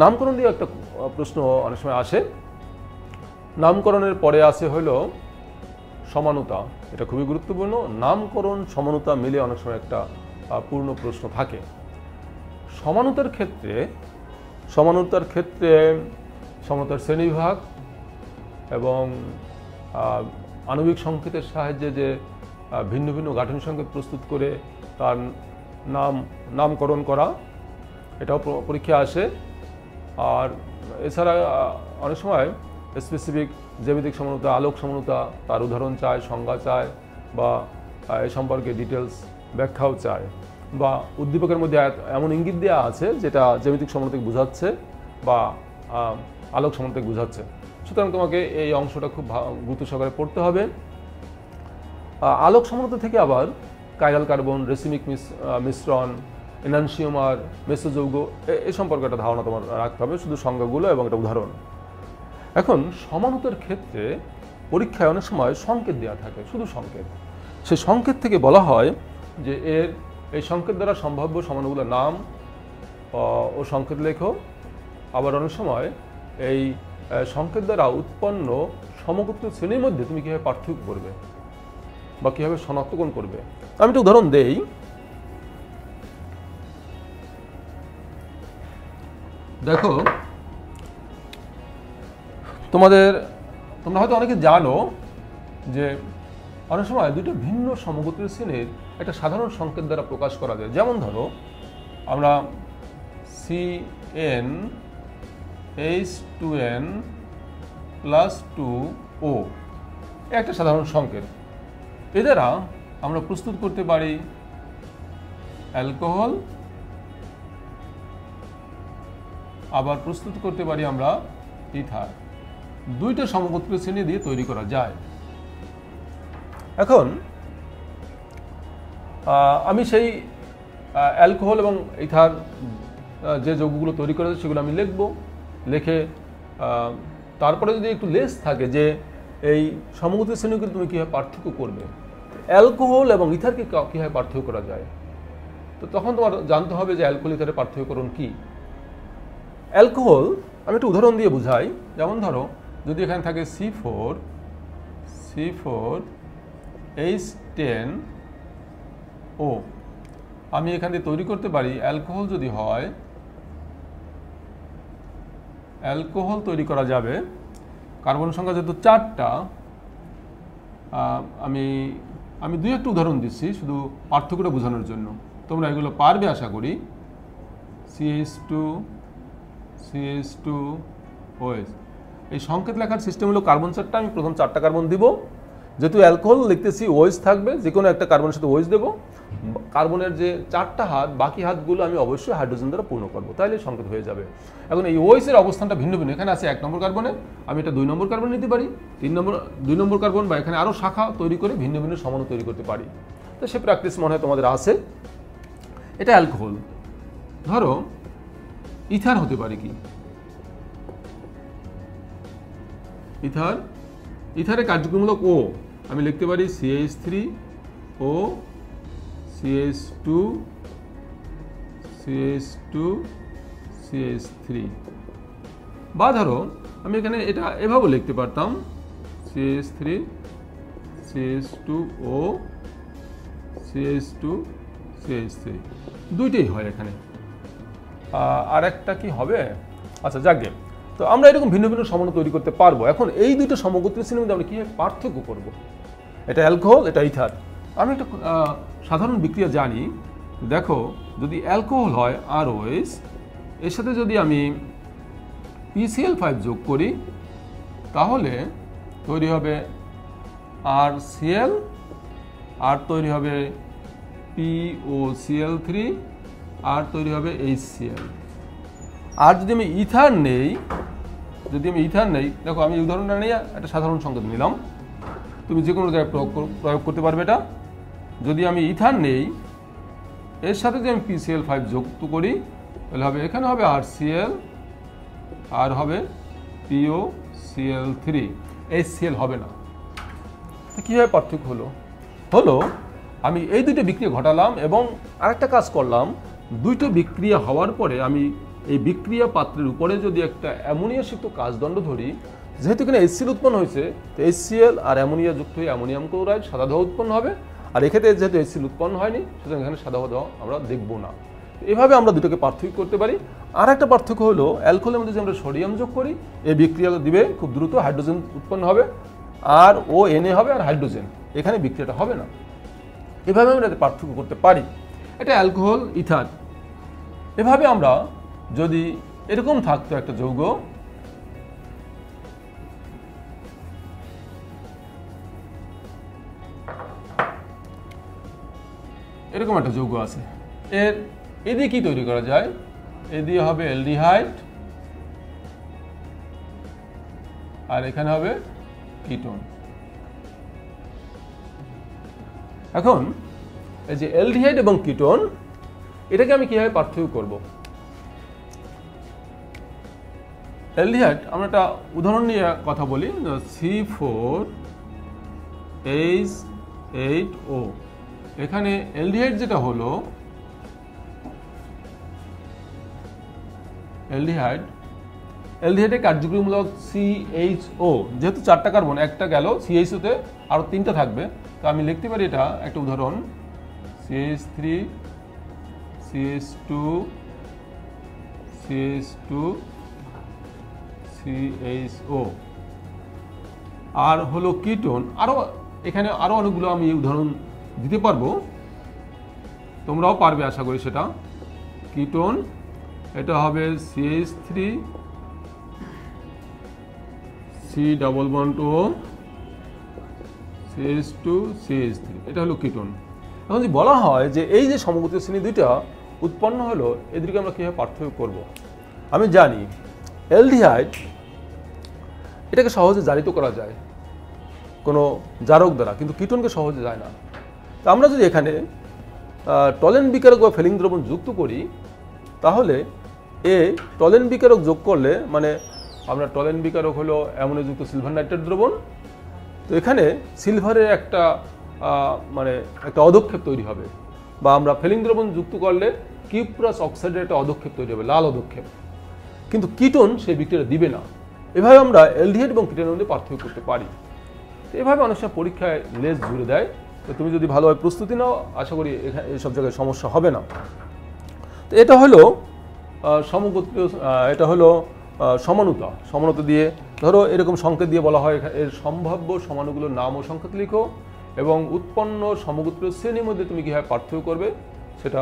নামকরণ দিয়ে একটা প্রশ্ন অনেক সময় আসে। নামকরণের পরে আসে হলো সমানতা। এটা খুবই গুরুত্বপূর্ণ। নামকরণ সমানতা মিলে অনেক সময় একটা পূর্ণ প্রশ্ন থাকে। সমানতার ক্ষেত্রে সমানতার শ্রেণীবিভাগ এবং আণবিক সংকেতের সাহায্যে যে ভিন্ন ভিন্ন গাঠনিক সংকেত প্রস্তুত করে তার নামকরণ করা, এটাও পরীক্ষা আসে। আর এছাড়া অনেক সময় স্পেসিফিক জ্যামিতিক সমানতা, আলোক সমানতা, তার উদাহরণ চায়, সংজ্ঞা চায়, বা এ সম্পর্কে ডিটেলস ব্যাখ্যাও চায়, বা উদ্দীপকের মধ্যে এমন ইঙ্গিত দেওয়া আছে যেটা জ্যামিতিক সমানতাকে বোঝাচ্ছে বা আলোক সমানতাকে বোঝাচ্ছে। সুতরাং তোমাকে এই অংশটা খুব গুরুত্ব সহকারে পড়তে হবে। আলোক সমৃদ্ধ থেকে আবার কাইরাল কার্বন, রেসিমিক মিশ্রণ, এনানসিওমার, মেসোযৌগ এই সম্পর্কে একটা ধারণা তোমার রাখতে হবে, শুধু সংজ্ঞাগুলো এবং একটা উদাহরণ। এখন সমানুতার ক্ষেত্রে পরীক্ষায় অনেক সময় সংকেত দেওয়া থাকে, শুধু সংকেত। সেই সংকেত থেকে বলা হয় যে এই সংকেত দ্বারা সম্ভাব্য সমানুগুলোর নাম ও সংকেত লেখো। আবার অনেক সময় এই সংকেত দ্বারা উৎপন্ন সমগোত্র শ্রেণীর মধ্যে তুমি কীভাবে পার্থক্য করবে বা কীভাবে শনাক্তকরণ করবে। আমি একটা উদাহরণ দেই। দেখো, তোমরা হয়তো অনেকে জানো যে অনেক সময় দুটো ভিন্ন সমগোত্রের শ্রেণীর একটা সাধারণ সংকেত দ্বারা প্রকাশ করা যায়। যেমন ধরো, আমরা CnH2n+2O একটা সাধারণ সংকেত। এ দ্বারা আমরা প্রস্তুত করতে পারি অ্যালকোহল, আবার প্রস্তুত করতে পারি আমরা ইথার। দুইটা সমগোত্রের শ্রেণী দিয়ে তৈরি করা যায়। এখন আমি সেই অ্যালকোহল এবং ইথার যে যৌগগুলো তৈরি করা যায় সেগুলো আমি লিখে তারপরে যদি একটু লেস থাকে যে এই সমগোত্রের শ্রেণীগুলো তুমি কীভাবে পার্থক্য করবে, অ্যালকোহল এবং ইথারকে কীভাবে পার্থক্য করা যায়, তো তখন তোমার জানতে হবে যে অ্যালকোহল ইথারের পার্থক্যকরণ কী। অ্যালকোহল আমি একটু উদাহরণ দিয়ে বুঝাই। যেমন ধরো, যদি এখানে থাকে C4H10O, আমি এখান দিয়ে তৈরি করতে পারি অ্যালকোহল। যদি হয় অ্যালকোহল তৈরি করা যাবে, কার্বন সংখ্যা যেহেতু 4টা, আমি দুই একটা উদাহরণ দিচ্ছি শুধু পার্থক্যটা বোঝানোর জন্য, তোমরা এগুলো পারবে আশা করি। CH2OH এই সংকেত লেখার সিস্টেম হলো কার্বন 4টা, আমি প্রথম 4টা কার্বন দিব। যেহেতু অ্যালকোহল লিখতেছি, OH থাকবে, যে কোনো একটা কার্বনের সাথে OH দেবো। কার্বনের যে 4টা হাত, বাকি হাতগুলো আমি অবশ্যই হাইড্রোজেন দ্বারা পূর্ণ করবো, তাহলে সংকেত হয়ে যাবে। এখন এই OH এর অবস্থানটা ভিন্ন ভিন্ন। এখানে আছে 1 নম্বর কার্বনে, আমি এটা 2 নম্বর কার্বন নিতে পারি, 2 নম্বর কার্বন, বা এখানে আরও শাখা তৈরি করে ভিন্ন ভিন্ন সমাণু তৈরি করতে পারি। তো সে প্র্যাকটিস মনে হয় তোমাদের আছে। এটা অ্যালকোহল। ধরো ইথার হতে পারে কি? ইথারের কার্যক্রমমূলক ও আমি লিখতে পারি CH3O CH2CH3, বা ধরো আমি এখানে এটা এভাবে লিখতে পারতাম CH3CH2O CH2CH3, দুইটাই হয় এখানে। আর একটা কি হবে? আচ্ছা, যাকে তো আমরা এরকম ভিন্ন ভিন্ন সমাণু তৈরি করতে পারবো। এখন এই দুটো সমগোত্রের শ্রেণীর মধ্যে আমরা কীভাবে পার্থক্য করব? এটা অ্যালকোহল, এটা ইথার। আমি একটা সাধারণ বিক্রিয়া জানি। দেখো, যদি অ্যালকোহল হয় ROH, এর সাথে যদি আমি PCl5 যোগ করি, তাহলে তৈরি হবে RCl, আর তৈরি হবে POCl3, আর তৈরি হবে HCl। আর যদি আমি ইথার নেই, দেখো আমি উদাহরণটা নিয়ে একটা সাধারণ সংকেত নিলাম, তুমি যে কোনো জায়গায় প্রয়োগ করতে পারবে এটা। যদি আমি ইথার নেই, এর সাথে যদি আমি PCl5 যুক্ত করি, তাহলে হবে এখানে হবে RCl, আর হবে POCl3, HCl হবে না। কীভাবে পার্থক্য হলো আমি এই দুটো বিক্রিয়া ঘটালাম এবং আরেকটা কাজ করলাম। দুইটো বিক্রিয়া হওয়ার পরে আমি এই বিক্রিয়া পাত্রের উপরে যদি একটা অ্যামোনিয়া সিক্ত কাচদণ্ড ধরি, যেহেতু এখানে HCl উৎপন্ন হয়েছে, তো HCl আর অ্যামোনিয়া যুক্ত হয়ে অ্যামোনিয়াম ক্লোরাইড, সাদা ধোঁয়া উৎপন্ন হবে। আর এক্ষেত্রে যেহেতু HCl উৎপন্ন হয়নি, সুতরাং এখানে সাদা ধোঁয়া আমরা দেখব না। এভাবে আমরা দুটোকে পার্থক্য করতে পারি। আর একটা পার্থক্য হলো, অ্যালকোহলের মধ্যে যদি আমরা সোডিয়াম যোগ করি, এই বিক্রিয়া দিবে খুব দ্রুত হাইড্রোজেন উৎপন্ন হবে, আর ONA হবে, আর হাইড্রোজেন, এখানে বিক্রিয়াটা হবে না। এভাবে আমরা পার্থক্য করতে পারি। এটা অ্যালকোহল, ইথার। এভাবে আমরা যদি এরকম থাকতো একটা যৌগ, এরকম একটা যৌগ আছে, এ দিয়ে কি তৈরি করা যায়? এ দিয়ে হবে অ্যালডিহাইড, আর এখানে হবে কিটোন। এখন এই যে অ্যালডিহাইড এবং কিটোন, এটাকে আমি কিভাবে পার্থক্য করব? অ্যালডিহাইড আমরা একটা উদাহরণ নিয়ে কথা বলি, C4H8O। এখানে অ্যালডিহাইড যেটা হলো অ্যালডিহাইডের কার্যকরীমূলক CHO, যেহেতু 4টা কার্বন, একটা গেল CHO তে আরো 3টা থাকবে, তো আমি লিখতে পারি এটা একটা উদাহরণ CH3 CH2 CH2 CHO। আর হলো কিটোন, আরো এখানে আরো অনেকগুলো আমি উদাহরণ দিতে পারবো, তোমরাও পারবে আশা করি সেটা। কিটোন এটা হবে CH3 C++O CH2 CH3, এটা হলো কিটোন। এখন যদি বলা হয় যে এই যে সমগোত্রীয় শ্রেণী দুইটা উৎপন্ন হলো, এদেরকে আমরা কীভাবে পার্থক্য করব? আমি জানি অ্যালডিহাইড এটাকে সহজে জারিত করা যায় কোনো জারক দ্বারা, কিন্তু কিটোনকে সহজে যায় না। তো আমরা যদি এখানে টলেন বিকারক বা ফেলিং দ্রবণ যুক্ত করি, তাহলে টলেন বিকারক যোগ করলে, মানে আমরা টলেন বিকারক হলো অ্যামোনিয়াযুক্ত সিলভার নাইট্রেট দ্রবণ, তো এখানে সিলভারের একটা মানে একটা অধক্ষেপ তৈরি হবে, বা আমরা ফেলিং দ্রবণ যুক্ত করলে কিউপ্রাস অক্সাইডের একটা অধক্ষেপ তৈরি হবে, লাল অধক্ষেপ, কিন্তু কিটোন সেই বিক্রিয়া দিবে না। এভাবে আমরা অ্যালডিহাইড এবং কিটোনের মধ্যে পার্থক্য করতে পারি। তো এভাবে অনেক সময় পরীক্ষায় লেজ জুড়ে দেয়, তো তুমি যদি ভালোভাবে প্রস্তুতি নাও, আশা করি এখানে এইসব জায়গায় সমস্যা হবে না। তো এটা হলো সমগোত্রীয়, এটা হলো সমানুতা দিয়ে, ধরো এরকম সংকেত দিয়ে বলা হয় এর সম্ভাব্য সমানুগুলোর নাম ও সংকেত লিখো, এবং উৎপন্ন সমগোত্রীয় শ্রেণীর মধ্যে তুমি কীভাবে পার্থক্য করবে সেটা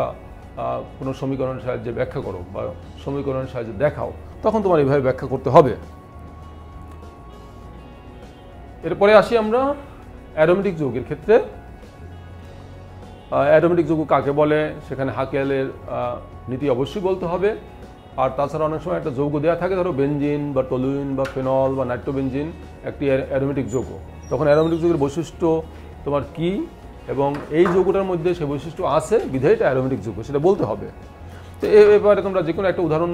কোনো সমীকরণের সাহায্যে ব্যাখ্যা করো বা সমীকরণের সাহায্যে দেখাও, তখন তোমার এইভাবে ব্যাখ্যা করতে হবে। এরপরে আসি আমরা অ্যারোমেটিক যৌগের ক্ষেত্রে। অ্যারোমেটিক যৌগ কাকে বলে, সেখানে হাকেলের নীতি অবশ্যই বলতে হবে। আর তাছাড়া অনেক সময় একটা যৌগ দেওয়া থাকে, ধরো বেনজিন বা টলুইন বা ফেনল বা নাইট্রোবেনজিন একটি অ্যারোমেটিক যৌগ, তখন অ্যারোমেটিক যৌগের বৈশিষ্ট্য তোমার কি এবং এই যৌগটার মধ্যে সে বৈশিষ্ট্য আছে বিধায় এটা অ্যারোমেটিক যৌগ, সেটা বলতে হবে। তো এবারে তোমরা যে কোনো একটা উদাহরণ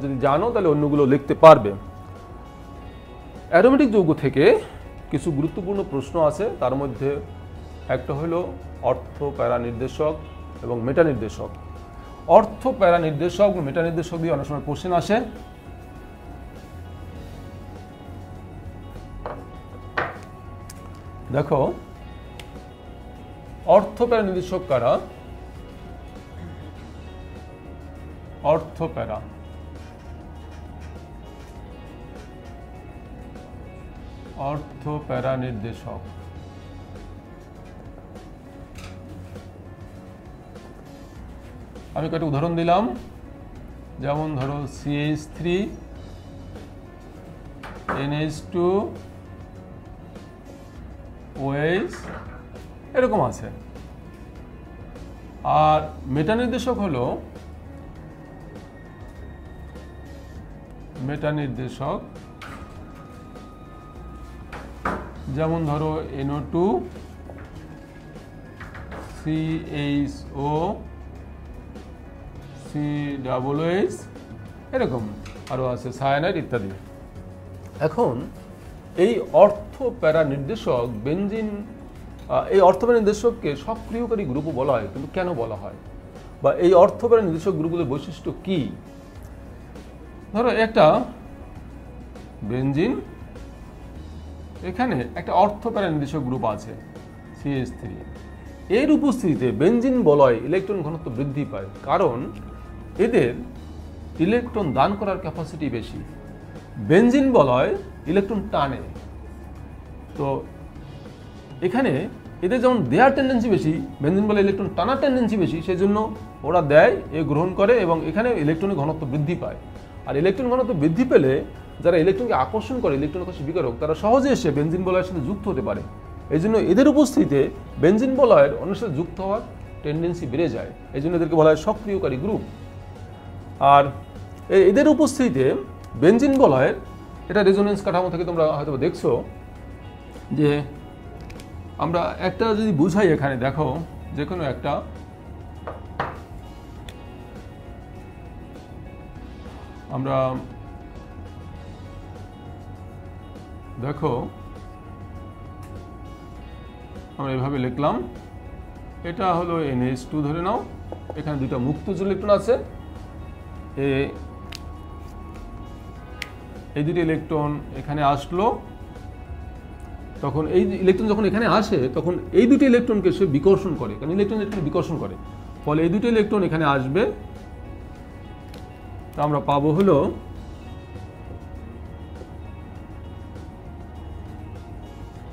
যদি জানো তাহলে অন্যগুলো লিখতে পারবে। অ্যারোমেটিক যৌগ থেকে কিছু গুরুত্বপূর্ণ প্রশ্ন আছে, তার মধ্যে একটা হলো অর্থ প্যারা নির্দেশক এবং মেটা নির্দেশক। অর্থ প্যারা নির্দেশক মেটা নির্দেশক দিয়ে অনেক সময় কোশ্চেন আসে। দেখো অর্থ প্যারা নির্দেশক কারা? অর্থ প্যারা নির্দেশক, আমি কয়েকটা উদাহরণ দিলাম, যেমন ধরো CH3 NH2 OH এরকম আছে। আর মেটা নির্দেশক হলো যেমন ধরো NO2 CHO COOH এরকম আরও আছে, সায়ানাইড ইত্যাদি। এখন এই অর্থ প্যারা নির্দেশক বেনজিন, এই অর্থ প্যারা নির্দেশককে সক্রিয়কারী গ্রুপও বলা হয়, কিন্তু কেন বলা হয় বা এই অর্থ প্যারা নির্দেশক গ্রুপগুলোর বৈশিষ্ট্য কি? ধরো একটা বেনজিন, এখানে একটা অর্থ প্যারা নির্দেশক গ্রুপ আছে CH3, এর উপস্থিতিতে বেনজিন বলয় ইলেকট্রন ঘনত্ব বৃদ্ধি পায়, কারণ এদের ইলেকট্রন দান করার ক্যাপাসিটি বেশি। বেনজিন বলয় ইলেকট্রন টানে, তো এখানে এদের যেমন দেওয়ার টেন্ডেন্সি বেশি, বেনজিন বলে ইলেকট্রন টানার টেন্ডেন্সি বেশি, সেই জন্য ওরা দেয়, এ গ্রহণ করে এবং এখানে ইলেকট্রনের ঘনত্ব বৃদ্ধি পায়। আর ইলেকট্রন ঘনত্ব বৃদ্ধি পেলে যারা ইলেকট্রনকে আকর্ষণ করে, ইলেকট্রন আকর্ষণ বিকারক, তারা সহজে এসে বেনজিন বলয়ের সাথে যুক্ত হতে পারে। এই জন্য এদের উপস্থিতিতে বেনজিন বলয়ের অন্যের সাথে যুক্ত হওয়ার টেন্ডেন্সি বেড়ে যায়, এই জন্য এদেরকে বলা হয় সক্রিয়কারী গ্রুপ। আর এদের উপস্থিতিতে বেনজিন বলয়ের এটা রেজোনেন্স কাঠামো থেকে তোমরা হয়তো দেখছো যে আমরা একটা যদি বুঝাই, এখানে দেখো যে কোনো একটা আমরা দেখো আমরা এভাবে লিখলাম, এটা হলো NH2 ধরে নাও, এখানে দুইটা মুক্ত ইলেকট্রন আছে, এই দুটি ইলেকট্রন এখানে আসলো, তখন এই ইলেকট্রন যখন এখানে আসে তখন এই দুটি ইলেকট্রনকে সে বিকর্ষণ করে, কারণ ইলেকট্রন বিকর্ষণ করে, ফলে এই দুটি ইলেকট্রন এখানে আসবে। তো আমরা পাবো হলো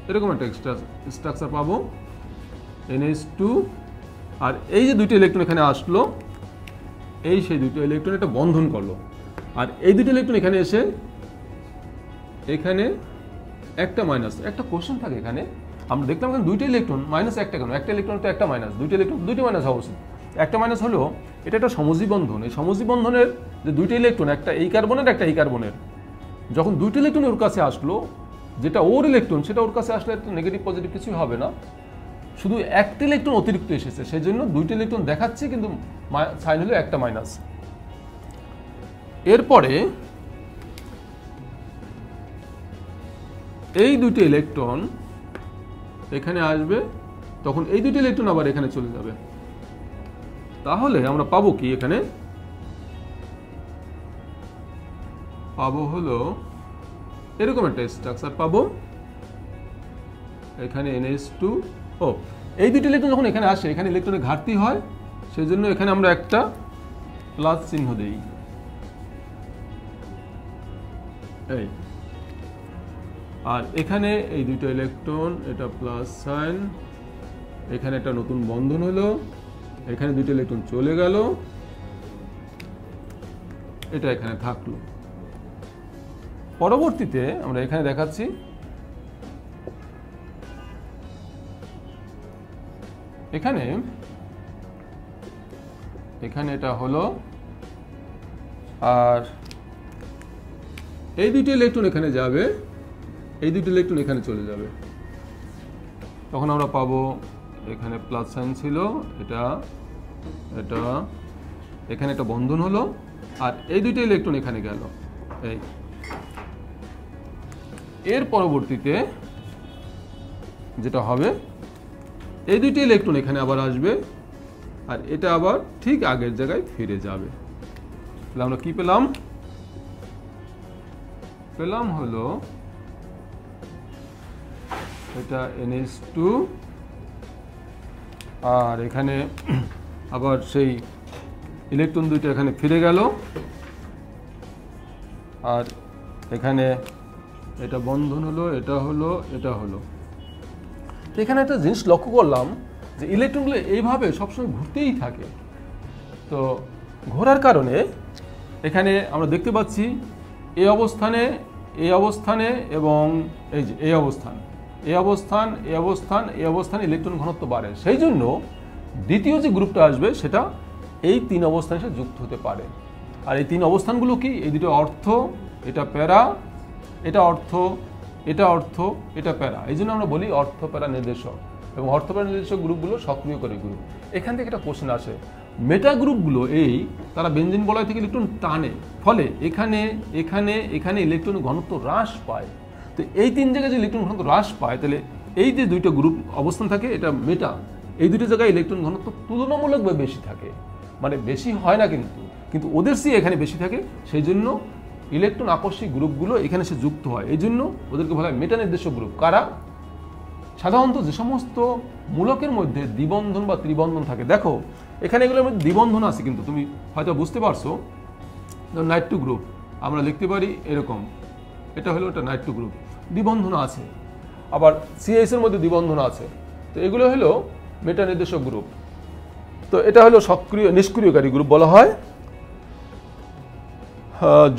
এরকম একটা স্ট্রাকচার পাবো NH2, আর এই যে দুটো ইলেকট্রন এখানে আসলো, এই সেই দুটো ইলেকট্রন একটা বন্ধন করলো, আর এই দুটো ইলেকট্রন এখানে এসে এখানে একটা মাইনাস, একটা কোশ্চেন থাকে এখানে, আমরা দেখলাম এখানে দুইটা ইলেকট্রন মাইনাস একটা, কেন একটা ইলেকট্রন তো একটা মাইনাস, দুইটা ইলেকট্রন দুইটি মাইনাস হওয়া উচিত, একটা মাইনাস হলো এটা একটা সমযোজী বন্ধন। এই সমযোজী বন্ধনের যে দুইটা ইলেকট্রন, একটা এই কার্বনের একটা এই কার্বনের, যখন দুইটা ইলেকট্রন ওর কাছে আসলো, যেটা ওর ইলেকট্রন সেটা ওর কাছে আসলে একটা নেগেটিভ পজিটিভ কিছুই হবে না, শুধু একটা ইলেকট্রন অতিরিক্ত এসেছে, সেই জন্য দুইটা ইলেকট্রন দেখাচ্ছে কিন্তু সাইন হলো একটা মাইনাস। এরপরে এই দুটো ইলেকট্রন এখানে আসবে, তখন এই দুটো ইলেকট্রন আবার এখানে চলে যাবে, তাহলে আমরা পাবো কি, এখানে পাবো হলো এরকম একটা স্ট্রাকচার পাবো, এখানে NH2, এই দুটো ইলেকট্রন যখন এখানে আসে এখানে ইলেকট্রনের ঘাটতি হয়, সেই জন্য এখানে আমরা একটা প্লাস চিহ্ন দেই, এই, আর এখানে এই দুটো ইলেকট্রন, এটা প্লাস সাইন, এখানে একটা নতুন বন্ধন হলো, এখানে দুটো ইলেকট্রন চলে গেল, এটা এখানে থাকলো। পরবর্তীতে আমরা এখানে দেখাচ্ছি এখানে এখানে এটা হলো, আর এই দুটো ইলেকট্রন এখানে যাবে, এই দুটো ইলেকট্রন এখানে চলে যাবে, তখন আমরা পাবো এখানে প্লাস সাইন ছিল, এটা এটা এখানে একটা বন্ধন হলো, আর এই দুটো ইলেকট্রন এখানে গেল। এর পরবর্তীতে যেটা হবে, এই দুটো ইলেকট্রন এখানে আবার আসবে, আর এটা আবার ঠিক আগের জায়গায় ফিরে যাবে। তাহলে আমরা কি পেলাম, পেলাম হলো এটা NH2, আর এখানে আবার সেই ইলেকট্রন দুইটা এখানে ফিরে গেল, আর এখানে এটা বন্ধন হলো, এটা হলো, এটা হলো। এখানে একটা জিনিস লক্ষ্য করলাম যে ইলেকট্রনগুলো এইভাবে সবসময় ঘুরতেই থাকে, তো ঘোরার কারণে এখানে আমরা দেখতে পাচ্ছি এই অবস্থানে, এই অবস্থানে, এবং এই যে এই অবস্থান, এই অবস্থান, এই অবস্থান, এই অবস্থানে ইলেকট্রন ঘনত্ব বাড়ে, সেই জন্য দ্বিতীয় যে গ্রুপটা আসবে সেটা এই তিন অবস্থানে এসে যুক্ত হতে পারে। আর এই তিন অবস্থানগুলো কি, এই দুটো অর্থ, এটা প্যারা, এটা অর্থ, এটা অর্থ, এটা প্যারা, এই জন্য আমরা বলি অর্থ প্যারা নির্দেশক, এবং অর্থ প্যারা নির্দেশক গ্রুপগুলো সক্রিয়কারী গ্রুপ। এখান থেকে একটা কোশ্চেন আসে, মেটা গ্রুপগুলো এই তারা বেনজিন বলয় থেকে ইলেকট্রন টানে, ফলে এখানে এখানে এখানে ইলেকট্রন ঘনত্ব হ্রাস পায়। তো এই তিন জায়গায় যে ইলেকট্রন ঘনত্ব হ্রাস পায়, তাহলে এই যে দুইটা গ্রুপ অবস্থান থাকে এটা মেটা, এই দুটো জায়গায় ইলেকট্রন ঘনত্ব তুলনামূলকভাবে বেশি থাকে, মানে বেশি হয় না কিন্তু ওদের চেয়ে এখানে বেশি থাকে, সেই জন্য ইলেকট্রন আকর্ষী গ্রুপগুলো এখানে সে যুক্ত হয়, এই জন্য ওদেরকে বলা হয় মেটা নির্দেশক গ্রুপ। কারা? সাধারণত যে সমস্ত মূলকের মধ্যে দ্বিবন্ধন বা ত্রিবন্ধন থাকে, দেখো এখানে এগুলোর মধ্যে দ্বিবন্ধন আছে, কিন্তু তুমি হয়তো বুঝতে পারছো, নাইট্রো গ্রুপ আমরা লিখতে পারি এরকম, এটা হলো একটা নাইট্রো গ্রুপ, দ্বিবন্ধন আছে, আবার CH এর মধ্যে দ্বিবন্ধন আছে, তো এগুলো হলো মেটা নির্দেশক গ্রুপ। তো এটা হলো সক্রিয় নিষ্ক্রিয়কারী গ্রুপ বলা হয়।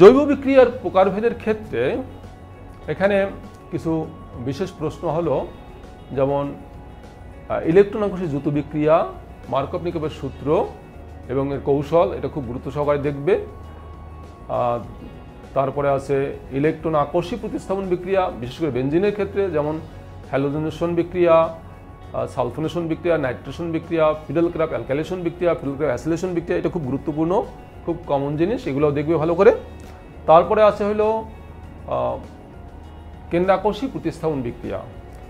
জৈব বিক্রিয়ার প্রকারভেদের ক্ষেত্রে এখানে কিছু বিশেষ প্রশ্ন হলো, যেমন ইলেকট্রন আকর্ষী দ্রুত বিক্রিয়া, মার্কভ-নিকোভের সূত্র এবং এর কৌশল, এটা খুব গুরুত্ব সহকারে দেখবে। তারপরে আছে ইলেকট্রন আকর্ষী প্রতিস্থাপন বিক্রিয়া, বিশেষ করে বেনজিনের ক্ষেত্রে, যেমন হ্যালোজেনেশন বিক্রিয়া, সালফোনেশন বিক্রিয়া, নাইট্রেশন বিক্রিয়া, ফিডেল ক্রাফ অ্যালকাইলেশন বিক্রিয়া, ফিডেল ক্রাফ অ্যাসিলেশন বিক্রিয়া। এটা খুব গুরুত্বপূর্ণ, খুব কমন জিনিস, এগুলোও দেখবে ভালো করে। তারপরে আছে হলো কেন্দ্রাকর্ষী প্রতিস্থাপন বিক্রিয়া।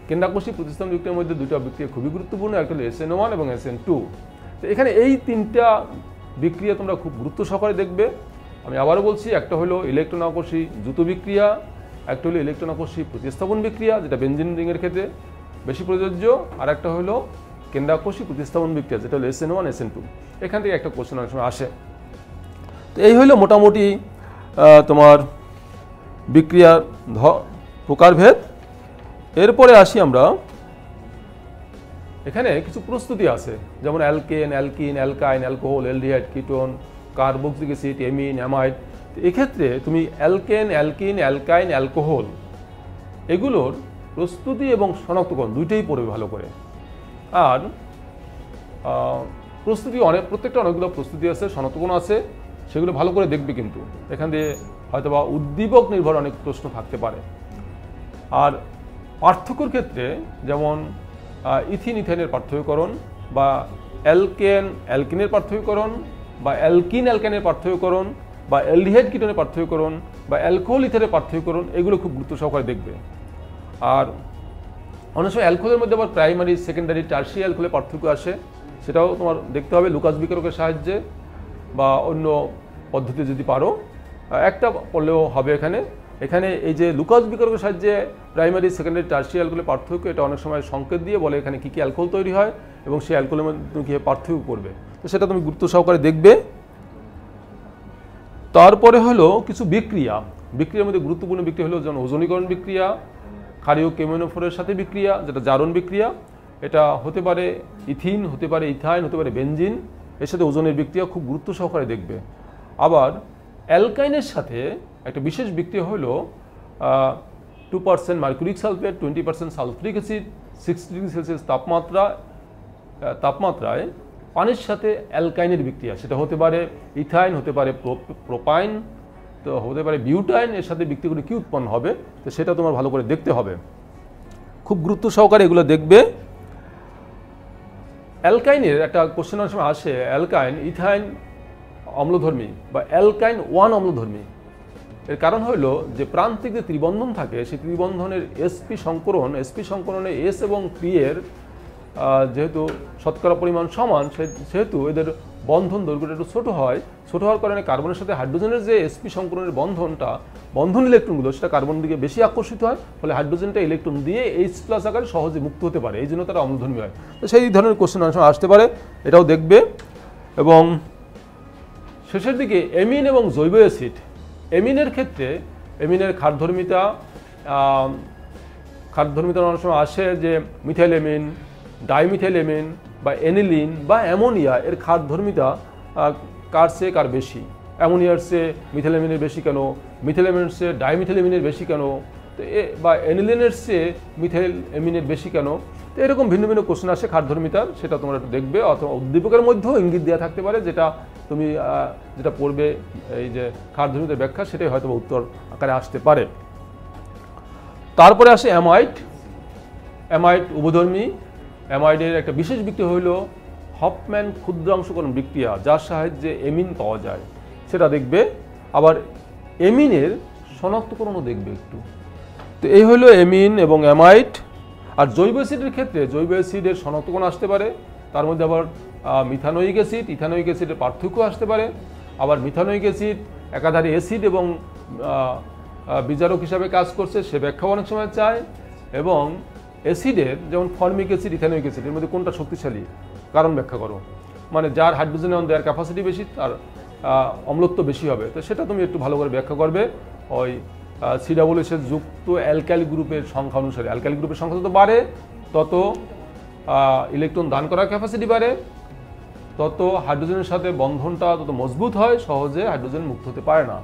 কেন্দ্রাকর্ষী প্রতিস্থাপন বিক্রিয়ার মধ্যে দুটো বিক্রিয়া খুবই গুরুত্বপূর্ণ, একটা হলো SN1 এবং SN2। তো এখানে এই তিনটা বিক্রিয়া তোমরা খুব গুরুত্ব সহকারে দেখবে। আমি আবারও বলছি, একটা হলো ইলেকট্রন আকর্ষী দ্রুত বিক্রিয়া, একটা হলো ইলেকট্রন আকর্ষী প্রতিস্থাপন বিক্রিয়া, যেটা বেনজিন রিংয়ের ক্ষেত্রে বেশি প্রযোজ্য, আর একটা হলো কেন্দ্রাকর্ষী প্রতিস্থাপন বিক্রিয়া, যেটা হলো SN1 SN2। এখান থেকে একটা কোশ্চেন অনেক সময় আসে। তো এই হলো মোটামুটি তোমার বিক্রিয়ার প্রকারভেদ। এরপরে আসি আমরা, এখানে কিছু প্রস্তুতি আছে, যেমন alkane, alkene, alkyne, alcohol, aldehyde, ketone, carboxylic acid, amine, amide. এক্ষেত্রে তুমি অ্যালকেন, অ্যালকিন, অ্যালকাইন, অ্যালকোহল এগুলোর প্রস্তুতি এবং শনাক্তকরণ দুইটাই পড়বে ভালো করে। আর প্রস্তুতি প্রত্যেকটা অনেকগুলো প্রস্তুতি আছে, শনাক্তকরণ আছে, সেগুলো ভালো করে দেখবে। কিন্তু এখান দিয়ে হয়তোবা উদ্দীপক নির্ভর অনেক প্রশ্ন থাকতে পারে। আর পার্থক্যর ক্ষেত্রে যেমন ইথিন ইথেনের পার্থক্যকরণ, বা অ্যালকেন অ্যালকিনের পার্থক্যকরণ, বা অ্যালকিন অ্যালকাইনের পার্থক্যকরণ, বা অ্যালডিহাইড কিটোনের পার্থক্যকরণ, বা অ্যালকোহল ইথেনের পার্থক্যকরণ, এগুলো খুব গুরুত্ব সহকারে দেখবে। আর অনেক সময় অ্যালকোহলের মধ্যে আবার প্রাইমারি, সেকেন্ডারি, টার্সিয়ারি অ্যালকোহলের পার্থক্য আসে, সেটাও তোমার দেখতে হবে লুকাস বিকারকের সাহায্যে বা অন্য পদ্ধতি যদি পারো। একটা পড়লেও হবে। এখানে এই যে লুকাস বিকারকের সাহায্যে প্রাইমারি, সেকেন্ডারি, টার্সিয়ারি অ্যালকোহলের পার্থক্য, এটা অনেক সময় সংকেত দিয়ে বলে এখানে কী কী অ্যালকোহল তৈরি হয় এবং সেই অ্যালকোহলের মধ্যে তুমি কীভাবে পার্থক্য করবে। তো সেটা তুমি গুরুত্ব সহকারে দেখবে। তারপরে হলো কিছু বিক্রিয়ার মধ্যে গুরুত্বপূর্ণ বিক্রিয়া হলো যেমন ওজনীকরণ বিক্রিয়া, ক্ষারীয় কেমিনোফোরের সাথে বিক্রিয়া, যেটা জারণ বিক্রিয়া। এটা হতে পারে ইথিন, হতে পারে ইথাইন, হতে পারে বেনজিন, এর সাথে ওজনের বিক্রিয়া খুব গুরুত্ব সহকারে দেখবে। আবার অ্যালকাইনের সাথে একটা বিশেষ বিক্রিয়া হলো 2% mercuric sulphate, 20% sulphuric acid, 60 degree Celsius তাপমাত্রায় পানির সাথে অ্যালকাইনের বিক্রিয়া। সেটা হতে পারে ইথাইন, হতে পারে প্রোপাইন, তো হতে পারে বিউটাইন। এর সাথে বিক্রিয়া করে কী উৎপন্ন হবে, তো সেটা তোমার ভালো করে দেখতে হবে, খুব গুরুত্ব সহকারে এগুলো দেখবে। অ্যালকাইনের একটা কোশ্চেন অনেক সময় আসে, অ্যালকাইন ইথাইন অম্লধর্মী বা অ্যালকাইন 1 অম্লধর্মী। এর কারণ হলো যে প্রান্তিক যে ত্রিবন্ধন থাকে, সেই ত্রিবন্ধনের এসপি সংকরণে এস এবং পি এর যেহেতু শতকরা পরিমাণ সমান, সেহেতু এদের বন্ধন দৈর্ঘ্যটা একটু ছোটো হয়। ছোটো হওয়ার কারণে কার্বনের সাথে হাইড্রোজেনের যে এসপি সংকরণের বন্ধন ইলেকট্রনগুলো, সেটা কার্বনের দিকে বেশি আকর্ষিত হয়, ফলে হাইড্রোজেনটা ইলেকট্রন দিয়ে H+ আকারে সহজে মুক্ত হতে পারে, এই জন্য তারা অম্লধর্মী হয়। তো সেই ধরনের কোশ্চেন অনেক সময় আসতে পারে, এটাও দেখবে। এবং শেষের দিকে এমিন এবং জৈব অ্যাসিড। এমিনের ক্ষেত্রে এমিনের ক্ষারধর্মিতা অনেক সময় আসে যে মিথাইল এমিন, ডাইমিথাইল এমিন বা এনিলিন বা অ্যামোনিয়া, এর ক্ষারধর্মিতা কার চেয়ে কার বেশি। অ্যামোনিয়ার চেয়ে মিথাইল এমিনের বেশি কেন, মিথাইল এমিনের চেয়ে ডাইমিথাইল এমিনের বেশি কেন, তো বা এনিলিনের চেয়ে মিথাইল এমিনের বেশি কেন। তো এরকম ভিন্ন ভিন্ন কোশ্চেন আসে ক্ষারধর্মিতার, সেটা তোমরা একটু দেখবে। অথবা উদ্দীপকের মধ্যেও ইঙ্গিত দেওয়া থাকতে পারে, তুমি যেটা পড়বে এই যে ক্ষারধর্মিতার ব্যাখ্যা, সেটাই হয়তো উত্তর আকারে আসতে পারে। তারপরে আসে অ্যামাইড উভধর্মী। অ্যামাইডের একটা বিশেষ বিক্রিয়া হইল হফম্যান ক্ষুদ্রাংশকরণ বিক্রিয়া, যার সাহায্যে এমিন পাওয়া যায়, সেটা দেখবে। আবার এমিনের শনাক্তকরণও দেখবে একটু। তো এই হলো এমিন এবং অ্যামাইড। আর জৈব অ্যাসিডের ক্ষেত্রে জৈব অ্যাসিডের শনাক্তকরণ আসতে পারে, তার মধ্যে আবার মিথানোয়িক অ্যাসিড, ইথানোয়িক অ্যাসিডের পার্থক্য আসতে পারে। আবার মিথানোয়িক অ্যাসিড একাধারে অ্যাসিড এবং বিজারক হিসাবে কাজ করছে, সে ব্যাখ্যাও অনেক সময় চায়। এবং অ্যাসিডের যেমন ফর্মিক অ্যাসিড, ইথানোয়িক অ্যাসিড, এর মধ্যে কোনটা শক্তিশালী, কারণ ব্যাখ্যা করো। মানে যার হাইড্রোজেন আয়ন দেওয়ার ক্যাপাসিটি বেশি, তার অম্লত্ব বেশি হবে। তো সেটা তুমি একটু ভালো করে ব্যাখ্যা করবে। ওই COOH যুক্ত অ্যালকাইল গ্রুপের সংখ্যা অনুসারে, অ্যালকাইল গ্রুপের সংখ্যা যত বাড়ে তত ইলেকট্রন দান করার ক্যাপাসিটি বাড়ে, তত হাইড্রোজেনের সাথে বন্ধনটা তত মজবুত হয়, সহজে হাইড্রোজেন মুক্ত হতে পারে না।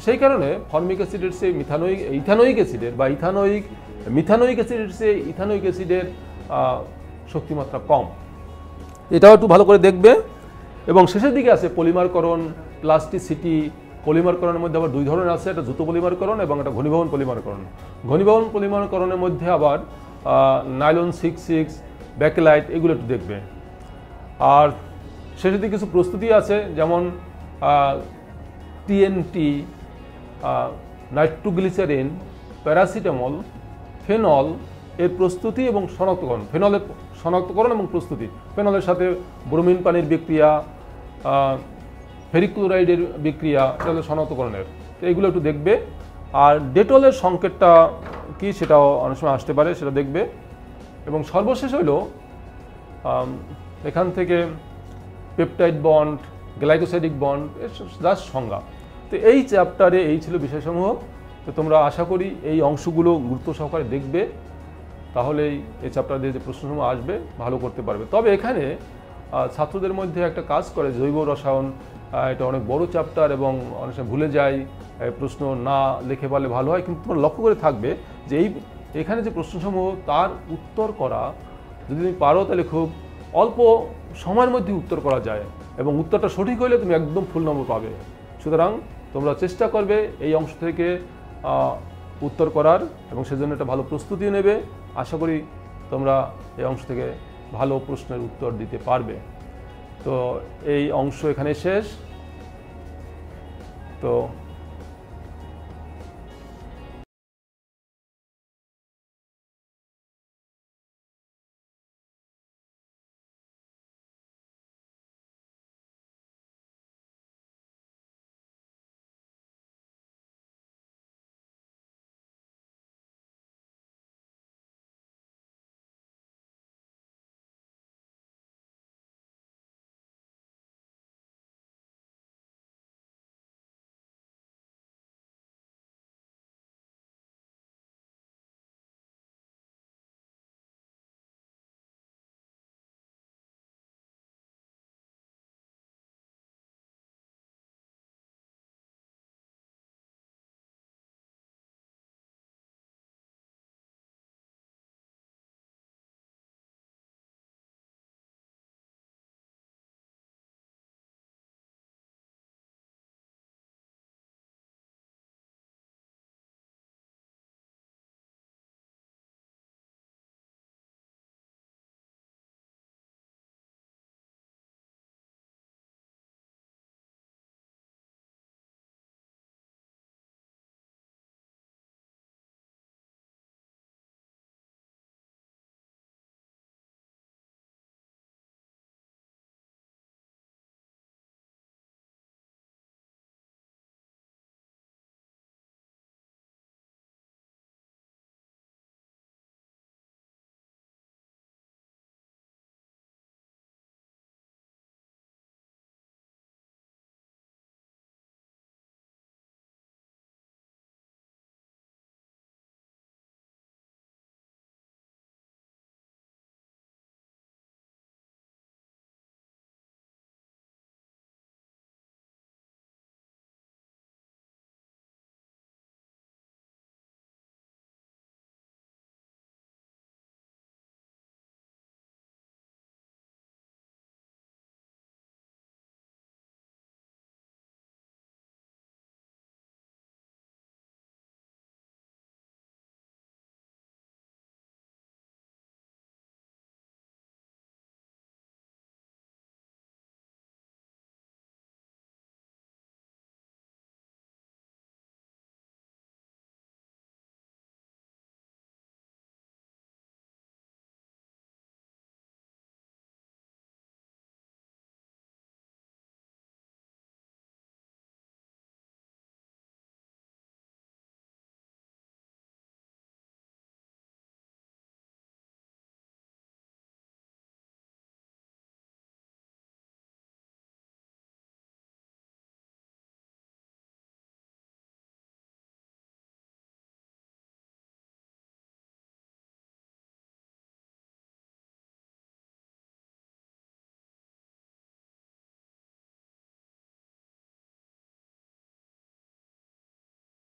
সেই কারণে ফর্মিক অ্যাসিডের চেয়ে ইথানোয়িক অ্যাসিডের বা মিথানোয়িক অ্যাসিডের চেয়ে ইথানোয়িক অ্যাসিডের শক্তিমাত্রা কম, এটাও একটু ভালো করে দেখবে। এবং শেষের দিকে আছে পলিমারকরণ, প্লাস্টিসিটি, পলিমারকরণের মধ্যে আবার 2 ধরনের আছে, একটা দ্রুত পলিমারকরণ এবং একটা ঘনীভবন পলিমারকরণ। ঘনীভবন পলিমারকরণের মধ্যে আবার নাইলন 66, ব্যাকেলাইট এগুলো একটু দেখবে। আর শেষের দিকে কিছু প্রস্তুতি আছে, যেমন টিএনটি, নাইট্রোগ্লিসারিন, প্যারাসিটামল, ফেনল এর প্রস্তুতি এবং শনাক্তকরণ। ফেনলের শনাক্তকরণ এবং প্রস্তুতি, ফেনলের সাথে ব্রোমিন পানির বিক্রিয়া, ফেরিক ক্লোরাইডের বিক্রিয়া, এটা হলো শনাক্তকরণের। তো এইগুলো একটু দেখবে। আর ডেটলের সংকেতটা কি সেটাও অনেক সময় আসতে পারে, সেটা দেখবে। এবং সর্বশেষ হলো এখান থেকে পেপটাইড বন্ড, গ্লাইকোসাইডিক বন্ড এর জাস্ট সংজ্ঞা। তো এই চ্যাপ্টারে এই ছিল বিষয়সমূহ। তো তোমরা আশা করি এই অংশগুলো গুরুত্ব সহকারে দেখবে, তাহলেই এই চ্যাপ্টার দিয়ে যে প্রশ্নসমূহ আসবে ভালো করতে পারবে। তবে এখানে ছাত্রদের মধ্যে একটা কাজ করে জৈব রসায়ন, এটা অনেক বড় চ্যাপ্টার এবং অনেক সময় ভুলে যায়, প্রশ্ন না লিখে পারলে ভালো হয়। কিন্তু তোমরা লক্ষ্য করে থাকবে যে এখানে যে প্রশ্নসমূহ তার উত্তর করা যদি তুমি পারো তাহলে খুব অল্প সময়ের মধ্যে উত্তর করা যায়, এবং উত্তরটা সঠিক হলে তুমি একদম ফুল নম্বর পাবে। সুতরাং তোমরা চেষ্টা করবে এই অংশ থেকে উত্তর করার, এবং সেজন্য একটা ভালো প্রস্তুতি নেবে। আশা করি তোমরা এই অংশ থেকে ভালো প্রশ্নের উত্তর দিতে পারবে। তো এই অংশ এখানে শেষ। তো